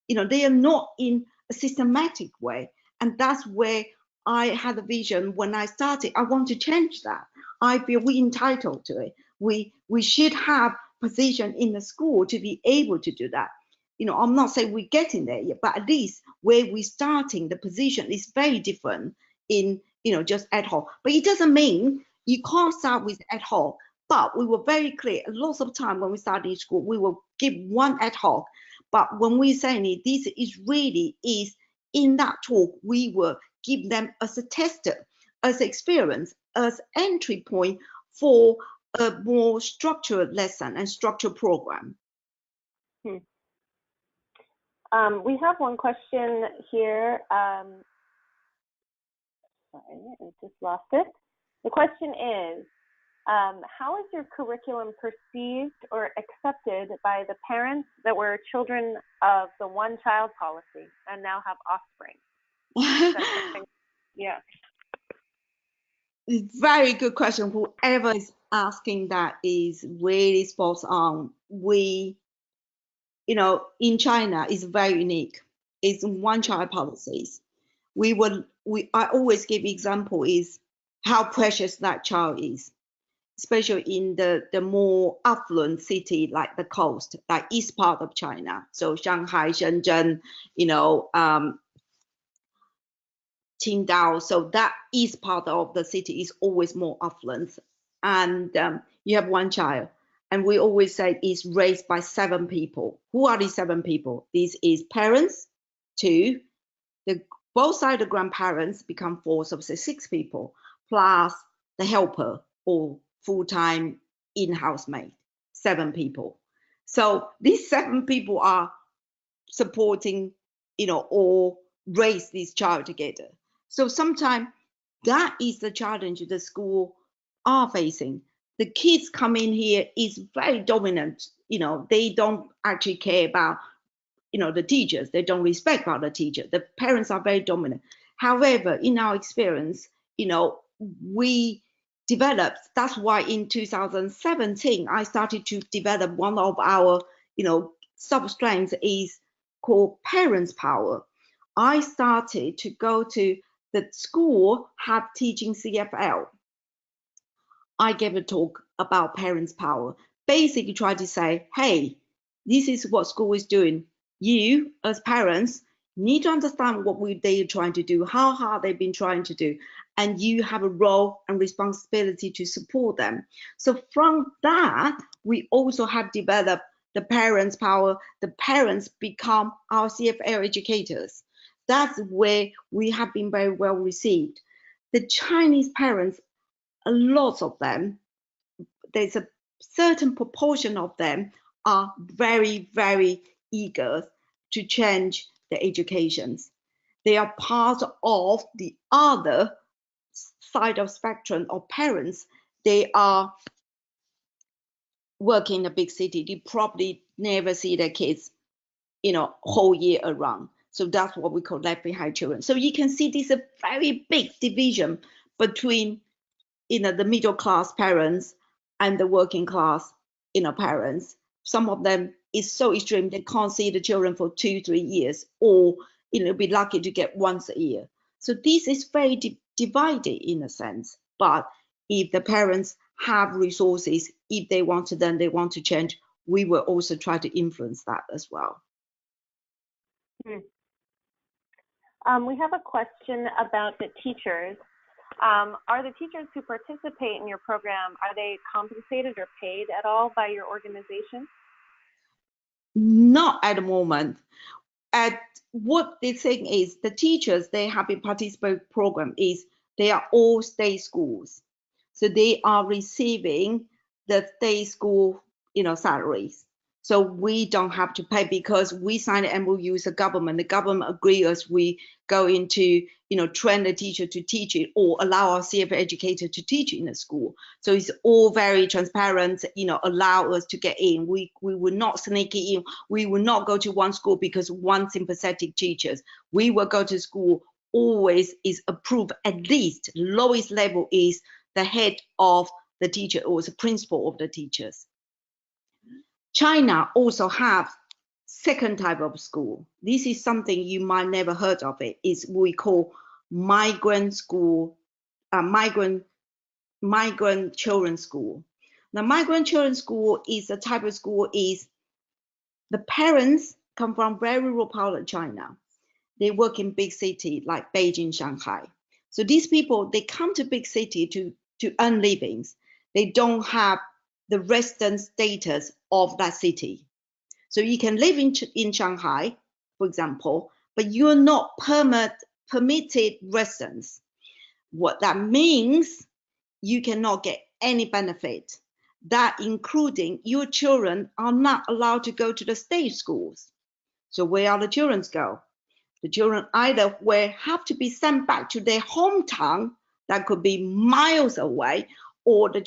they are not in a systematic way. And that's where I had a vision when I started. I want to change that. I feel we're entitled to it. We should have position in the school to be able to do that. I'm not saying we're getting there yet, but at least where we're starting, the position is very different in, just ad hoc. But it doesn't mean you can't start with ad hoc. But we were very clear, lots of time when we started in school, we will give one ad hoc. But when we're saying it, this is really is in that talk, we will give them as a tester, as experience, as entry point for a more structured lesson and structured program. We have one question here. Sorry, I just lost it. The question is, how is your curriculum perceived or accepted by the parents that were children of the one-child policy and now have offspring? Yeah. Very good question. Whoever is asking that is really spot on. We, in China, is very unique. It's one-child policies. I always give example is how precious that child is, especially in the more affluent city like the coast, like east part of China. So Shanghai, Shenzhen, Qingdao. So that east part of the city is always more affluent. And you have one child. And we always say it's raised by 7 people. Who are these 7 people? This is parents, 2, both sides of the grandparents become 4, so say 6 people, plus the helper or full-time in-house maid, 7 people. So these 7 people are supporting, or raise this child together. So sometimes that is the challenge the school are facing. The kids come in here is very dominant. They don't actually care about, the teachers. They don't respect about the teacher. The parents are very dominant. However, in our experience, we developed. That's why in 2017 I started to develop one of our, sub-strengths is called parents' power. I started to go to the school, have teaching CFL. I gave a talk about parents' power. Basically try to say, hey, this is what school is doing. You, as parents, need to understand what they're trying to do, how hard they've been trying to do, and you have a role and responsibility to support them. So from that, we also have developed the parents' power. The parents become our CFL educators. That's where we have been very well received. The Chinese parents, a lot of them, there's a certain proportion of them are very, very eager to change the educations. They are part of the other side of spectrum of parents. They are working in a big city. They probably never see their kids, whole year around. So that's what we call left behind children. So you can see there's a very big division between, the middle class parents and the working class, parents. Some of them is so extreme they can't see the children for 2-3 years, or be lucky to get once a year. So this is very divided in a sense. But if the parents have resources, if they want to, then they want to change, we will also try to influence that as well. We have a question about the teachers. Are the teachers who participate in your program, are they compensated or paid at all by your organization? Not at the moment. What the thing is, the teachers, they have been participating program is they are all state schools. So they are receiving the state school, salaries. So we don't have to pay because we sign an MOU with the government. The government agrees as we go into, train the teacher to teach it or allow our CFL educator to teach in the school. So it's all very transparent, allow us to get in. We will not sneak it in. We will not go to one school because one sympathetic teachers. We will go to school always is approved. At least lowest level is the head of the teacher or the principal of the teachers. China also have second type of school. This is something you might never heard of it. Is we call migrant school, migrant children's school. Now, migrant children's school is a type of school is the parents come from very rural part of China. They work in big city like Beijing, Shanghai. So these people, they come to big city to earn livings. They don't have the resident status of that city. So you can live in Shanghai, for example, but you're not permitted residence. What that means, you cannot get any benefit. That including your children are not allowed to go to the state schools. So where are the children go? The children either will have to be sent back to their hometown that could be miles away, or the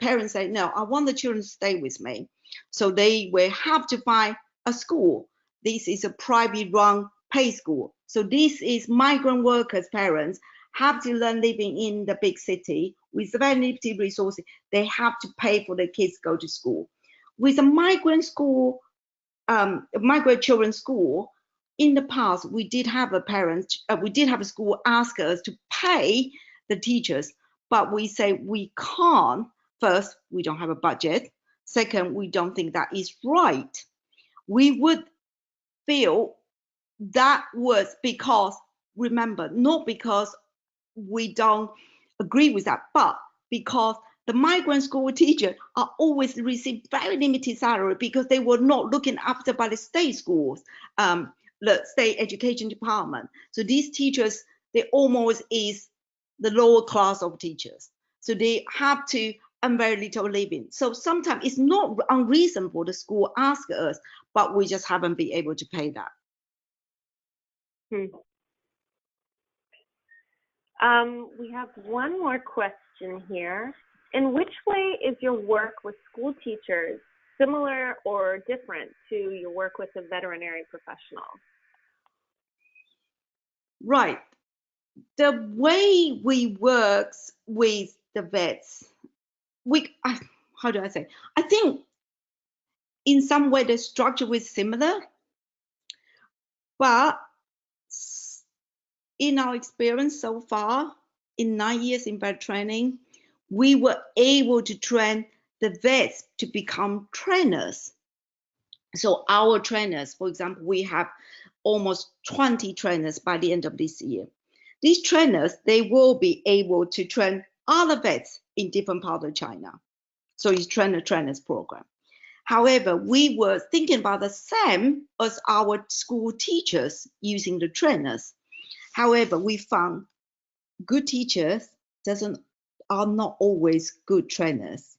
parents say, no, I want the children to stay with me. So they will have to find a school. This is a private run paid school. So this is migrant workers' parents have to learn living in the big city with very limited resources. They have to pay for their kids to go to school. With a migrant school, migrant children's school, in the past, we did have a school ask us to pay the teachers, but we say we can't. First, we don't have a budget. Second, we don't think that is right. We would feel that was because, remember, not because we don't agree with that, but because the migrant school teachers are always receive very limited salary because they were not looking after by the state schools, the state education department. So these teachers, they almost is the lower class of teachers. So they have to earn very little living. So sometimes it's not unreasonable the school ask us, but we just haven't been able to pay that. We have one more question here. In which way is your work with school teachers similar or different to your work with the veterinary professionals? Right. The way we work with the vets, how do I say? I think in some way the structure was similar, but in our experience so far, in 9 years in vet training, we were able to train the vets to become trainers. So our trainers, for example, we have almost 20 trainers by the end of this year. These trainers, they will be able to train other vets in different parts of China. So it's trainers program. However, we were thinking about the same as our school teachers using the trainers. However, we found good teachers are not always good trainers.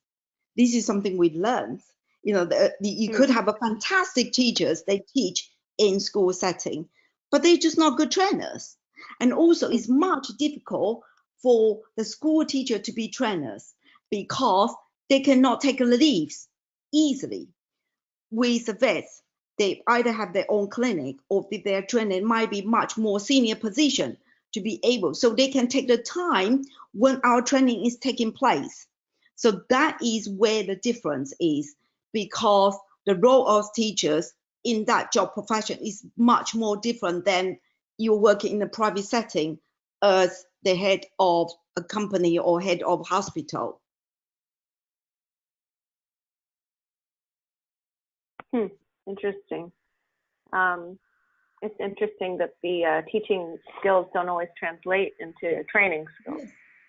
This is something we learned. You know, you could have a fantastic teachers, they teach in school setting, but they're just not good trainers. And also it's much difficult for the school teacher to be trainers because they cannot take leaves easily. With the vets, they either have their own clinic or if they're training might be much more senior position to be able, so they can take the time when our training is taking place. So that is where the difference is, because the role of teachers in that job profession is much more different than you're working in a private setting as the head of a company or head of hospital. Interesting. It's interesting that the teaching skills don't always translate into training skills.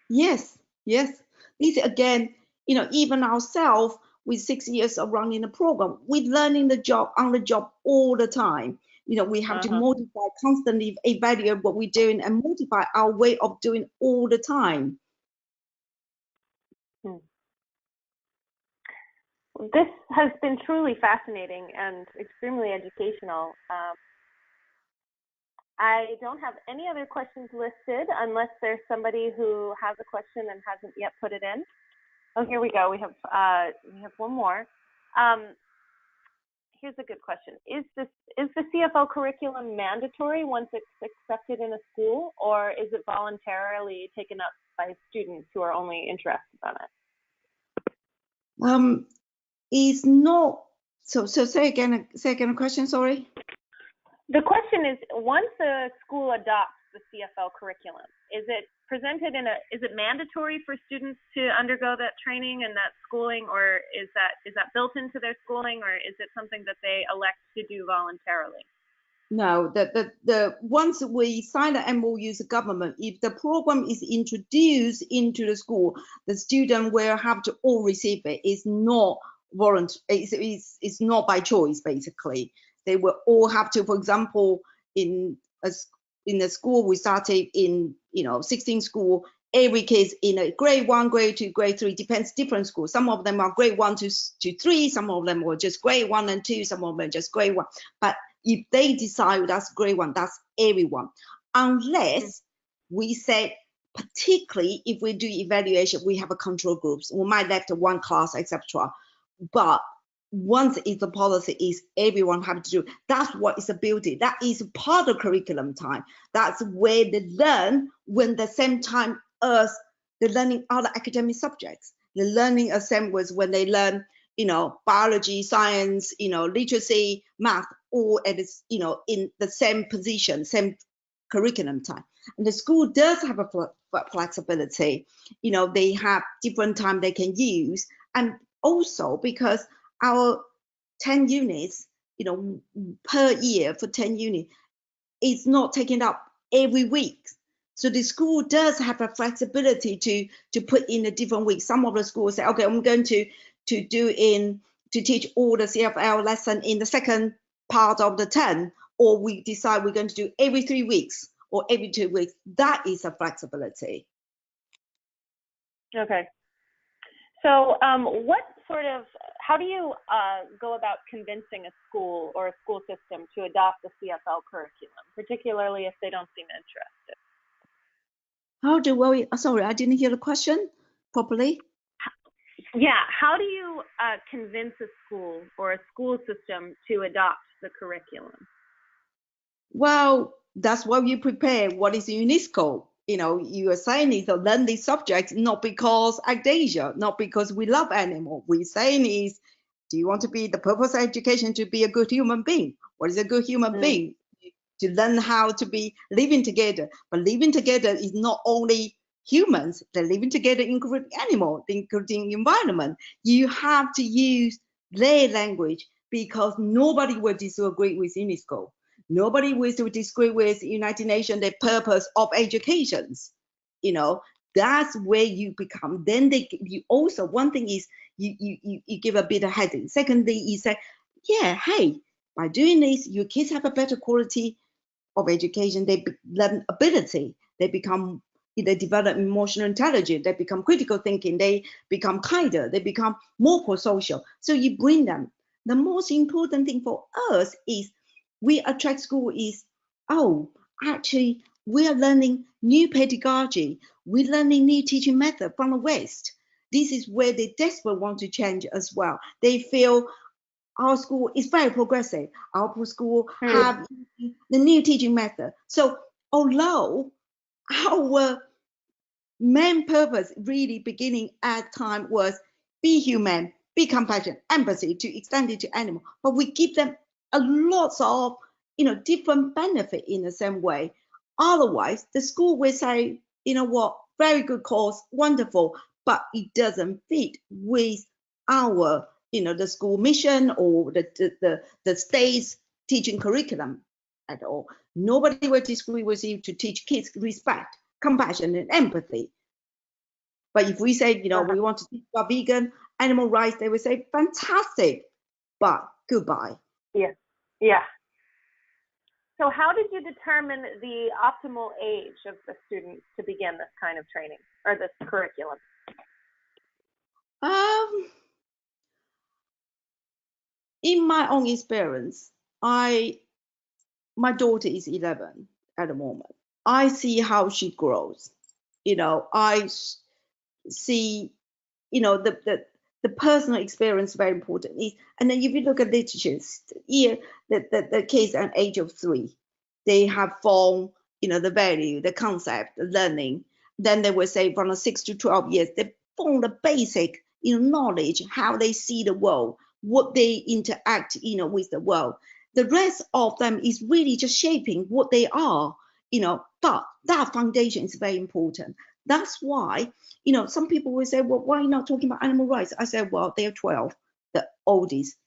Yes. This again, you know, even ourselves with 6 years of running the program, we're learning the job on the job all the time. You know, we have to modify, constantly evaluate what we're doing and modify our way of doing all the time. This has been truly fascinating and extremely educational. I don't have any other questions listed unless there's somebody who has a question and hasn't yet put it in. Oh, here we go. We have one more. Here's a good question. Is the CFL curriculum mandatory once it's accepted in a school, or is it voluntarily taken up by students who are only interested in it? Is not. So say again a question, sorry. The question is, once a school adopts the CFL curriculum, is it presented is it mandatory for students to undergo that training and that schooling, or is that built into their schooling, or is it something that they elect to do voluntarily? No, the once we sign the MOU with the government, if the program is introduced into the school, the student will have to all receive it. It's not it's not by choice, basically. They will all have to, for example, in the school we started in 16 school, every case in a grade 1, grade 2, grade 3, depends, different schools. Some of them are grade 1 to 3, some of them were just grade 1 and 2, some of them just grade 1. But if they decide that's grade 1, that's everyone. Unless we say, particularly if we do evaluation, we have a control groups, we might left one class, etc. But once it's the policy is everyone have to do, that's what is a beauty. That is part of curriculum time. That's where they learn when the same time as they're learning other academic subjects. The learning assemblies when they learn, biology, science, literacy, math, all at this, in the same position, same curriculum time. And the school does have a flexibility. They have different time they can use, and also because our 10 units, per year for 10 units, is not taken up every week. So the school does have a flexibility to put in a different week. Some of the schools say, okay, I'm going to teach all the CFL lesson in the second part of the 10, or we decide we're going to do every 3 weeks or every 2 weeks. That is a flexibility. Okay. So how do you go about convincing a school or a school system to adopt the CFL curriculum, particularly if they don't seem interested? Sorry, I didn't hear the question properly. Yeah, how do you convince a school or a school system to adopt the curriculum? Well, that's what you prepare. What is UNESCO? You are saying is to learn these subjects not because ACTAsia, not because we love animals. We're saying is, do you want to be the purpose of education to be a good human being? What is a good human being? To learn how to be living together. But living together is not only humans, they're living together, including animals, including environment. You have to use their language because nobody will disagree with UNESCO. Nobody will disagree with the United Nations, the purpose of education. That's where you become. Then you also, one thing is you give a bit of heading. Secondly, you say, yeah, hey, by doing this, your kids have a better quality of education. They learn ability. They develop emotional intelligence. They become critical thinking. They become kinder. They become more pro-social. So you bring them. The most important thing for us is we attract school is, actually, we are learning new pedagogy. We're learning new teaching method from the West. This is where they desperately want to change as well. They feel our school is very progressive. Our school have the new teaching method. So although our main purpose really beginning at time was be human, be compassionate, empathy, to extend it to animals, but we give them a lot of different benefit in the same way. Otherwise, the school will say, very good course, wonderful, but it doesn't fit with our the school mission or the state's teaching curriculum at all. Nobody will disagree with you to teach kids respect, compassion, and empathy. But if we say, we want to teach about vegan, animal rights, they will say, fantastic, but goodbye. Yeah. So how did you determine the optimal age of the students to begin this kind of training or this curriculum? In my own experience, my daughter is 11 at the moment. I see how she grows. I see, the personal experience very important. And then if you look at literature, here the kids at age of 3, they have formed, the value, the concept, the learning. Then they will say from 6 to 12 years, they form the basic, knowledge, how they see the world, what they interact, with the world. The rest of them is really just shaping what they are, but that foundation is very important. That's why, some people will say, well, why are you not talking about animal rights? I said, well, they're 12, the oldest.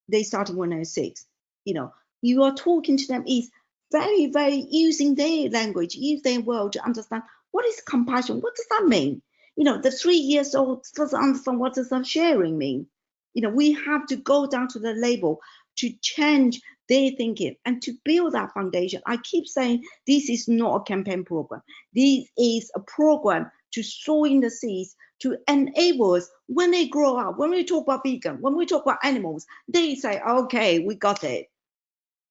They started when they were 6. You are talking to them is very, very using their language, use their world to understand what is compassion. What does that mean? The 3 years old doesn't understand what does sharing mean. We have to go down to the label to change their thinking and to build that foundation. I keep saying this is not a campaign program. This is a program to sow in the seeds to enable us when they grow up, when we talk about vegan, when we talk about animals, they say, okay, we got it.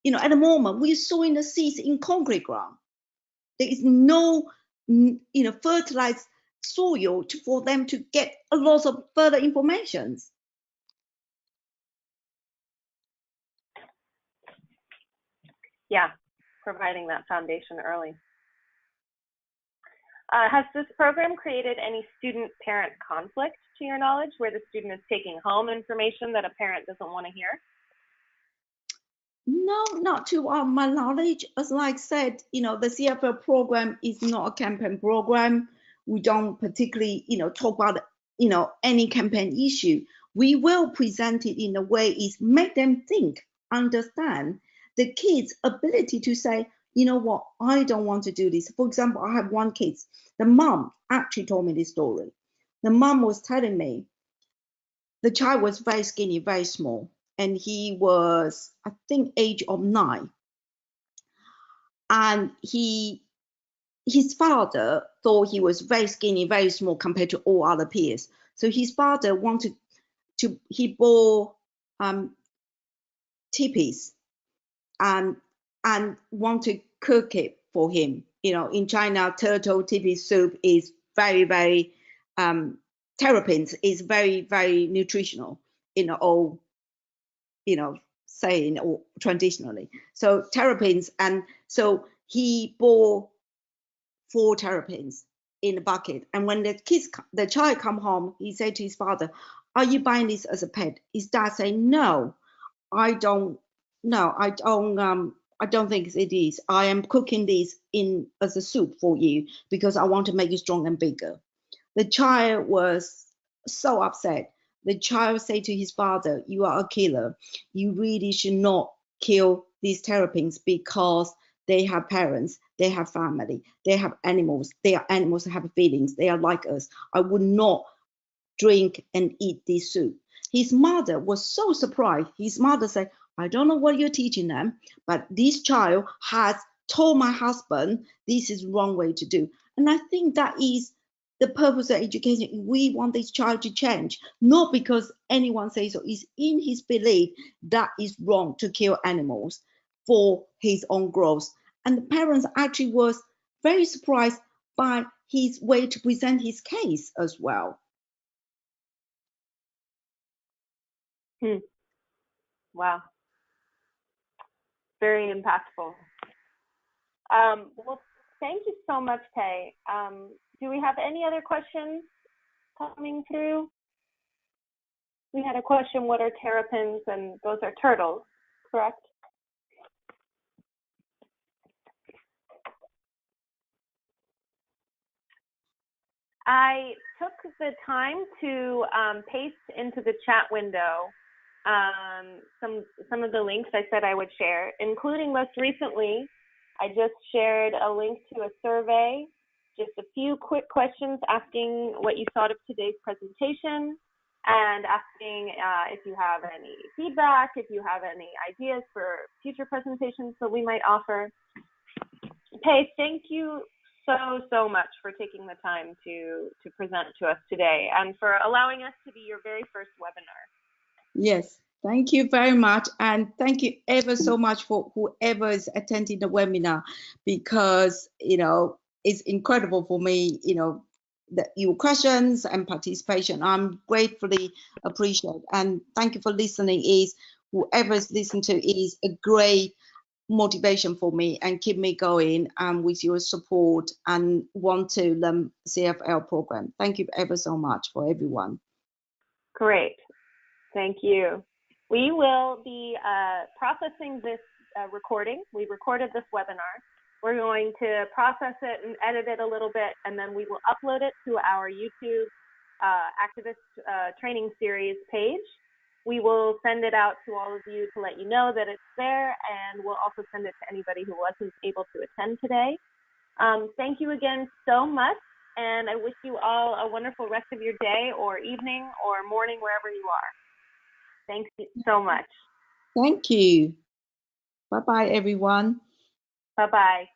At the moment, we're sowing the seeds in concrete ground. There is no, fertilized soil for them to get a lot of further information. Yeah, providing that foundation early. Has this program created any student-parent conflict, to your knowledge, where the student is taking home information that a parent doesn't want to hear? No, not to my knowledge. As like said, the CFL program is not a campaign program. We don't particularly, talk about, any campaign issue. We will present it in a way is make them think, understand the kids' ability to say, you know what, I don't want to do this. For example, I have one kid. The mom actually told me this story. The mom was telling me the child was very skinny, very small, and he was, I think, age of 9. And his father thought he was very skinny, very small compared to all other peers. So his father wanted to, he bought tippies and want to cook it for him. In China, turtle tippy soup is very, very terrapins is very, very nutritional in all, saying or traditionally. So terrapins, and so he bought 4 terrapins in a bucket. And when the child come home, he said to his father, "Are you buying this as a pet?" His dad said, "No, I don't. No, I don't think it is. I am cooking this in as a soup for you because I want to make it strong and bigger." The child was so upset. The child said to his father, "You are a killer. You really should not kill these terrapins because they have parents, they have family, they have animals. They are animals that have feelings. They are like us. I would not drink and eat this soup." His mother was so surprised. His mother said, "I don't know what you're teaching them, but this child has told my husband this is the wrong way to do." And I think that is the purpose of education. We want this child to change, not because anyone says so. It's in his belief that it's wrong to kill animals for his own growth. And the parents actually was very surprised by his way to present his case as well. Wow. Very impactful. Well, thank you so much, Pei. Do we have any other questions coming through? We had a question, what are terrapins? And those are turtles, correct? I took the time to paste into the chat window some of the links I said I would share, including most recently, I just shared a link to a survey, just a few quick questions asking what you thought of today's presentation and asking if you have any feedback, if you have any ideas for future presentations that we might offer. Pei, thank you so much for taking the time to present to us today and for allowing us to be your very first webinar. Yes, thank you very much. And thank you ever so much for whoever is attending the webinar, because, it's incredible for me, your questions and participation. I'm gratefully appreciate. And thank you for listening. Whoever is listening to is a great motivation for me and keep me going with your support and want to learn CFL program. Thank you ever so much for everyone. Great. Thank you. We will be processing this recording. We recorded this webinar. We're going to process it and edit it a little bit, and then we will upload it to our YouTube Activist Training Series page. We will send it out to all of you to let you know that it's there, and we'll also send it to anybody who wasn't able to attend today. Thank you again so much, and I wish you all a wonderful rest of your day or evening or morning, wherever you are. Thanks so much. Thank you. Bye-bye, everyone. Bye-bye.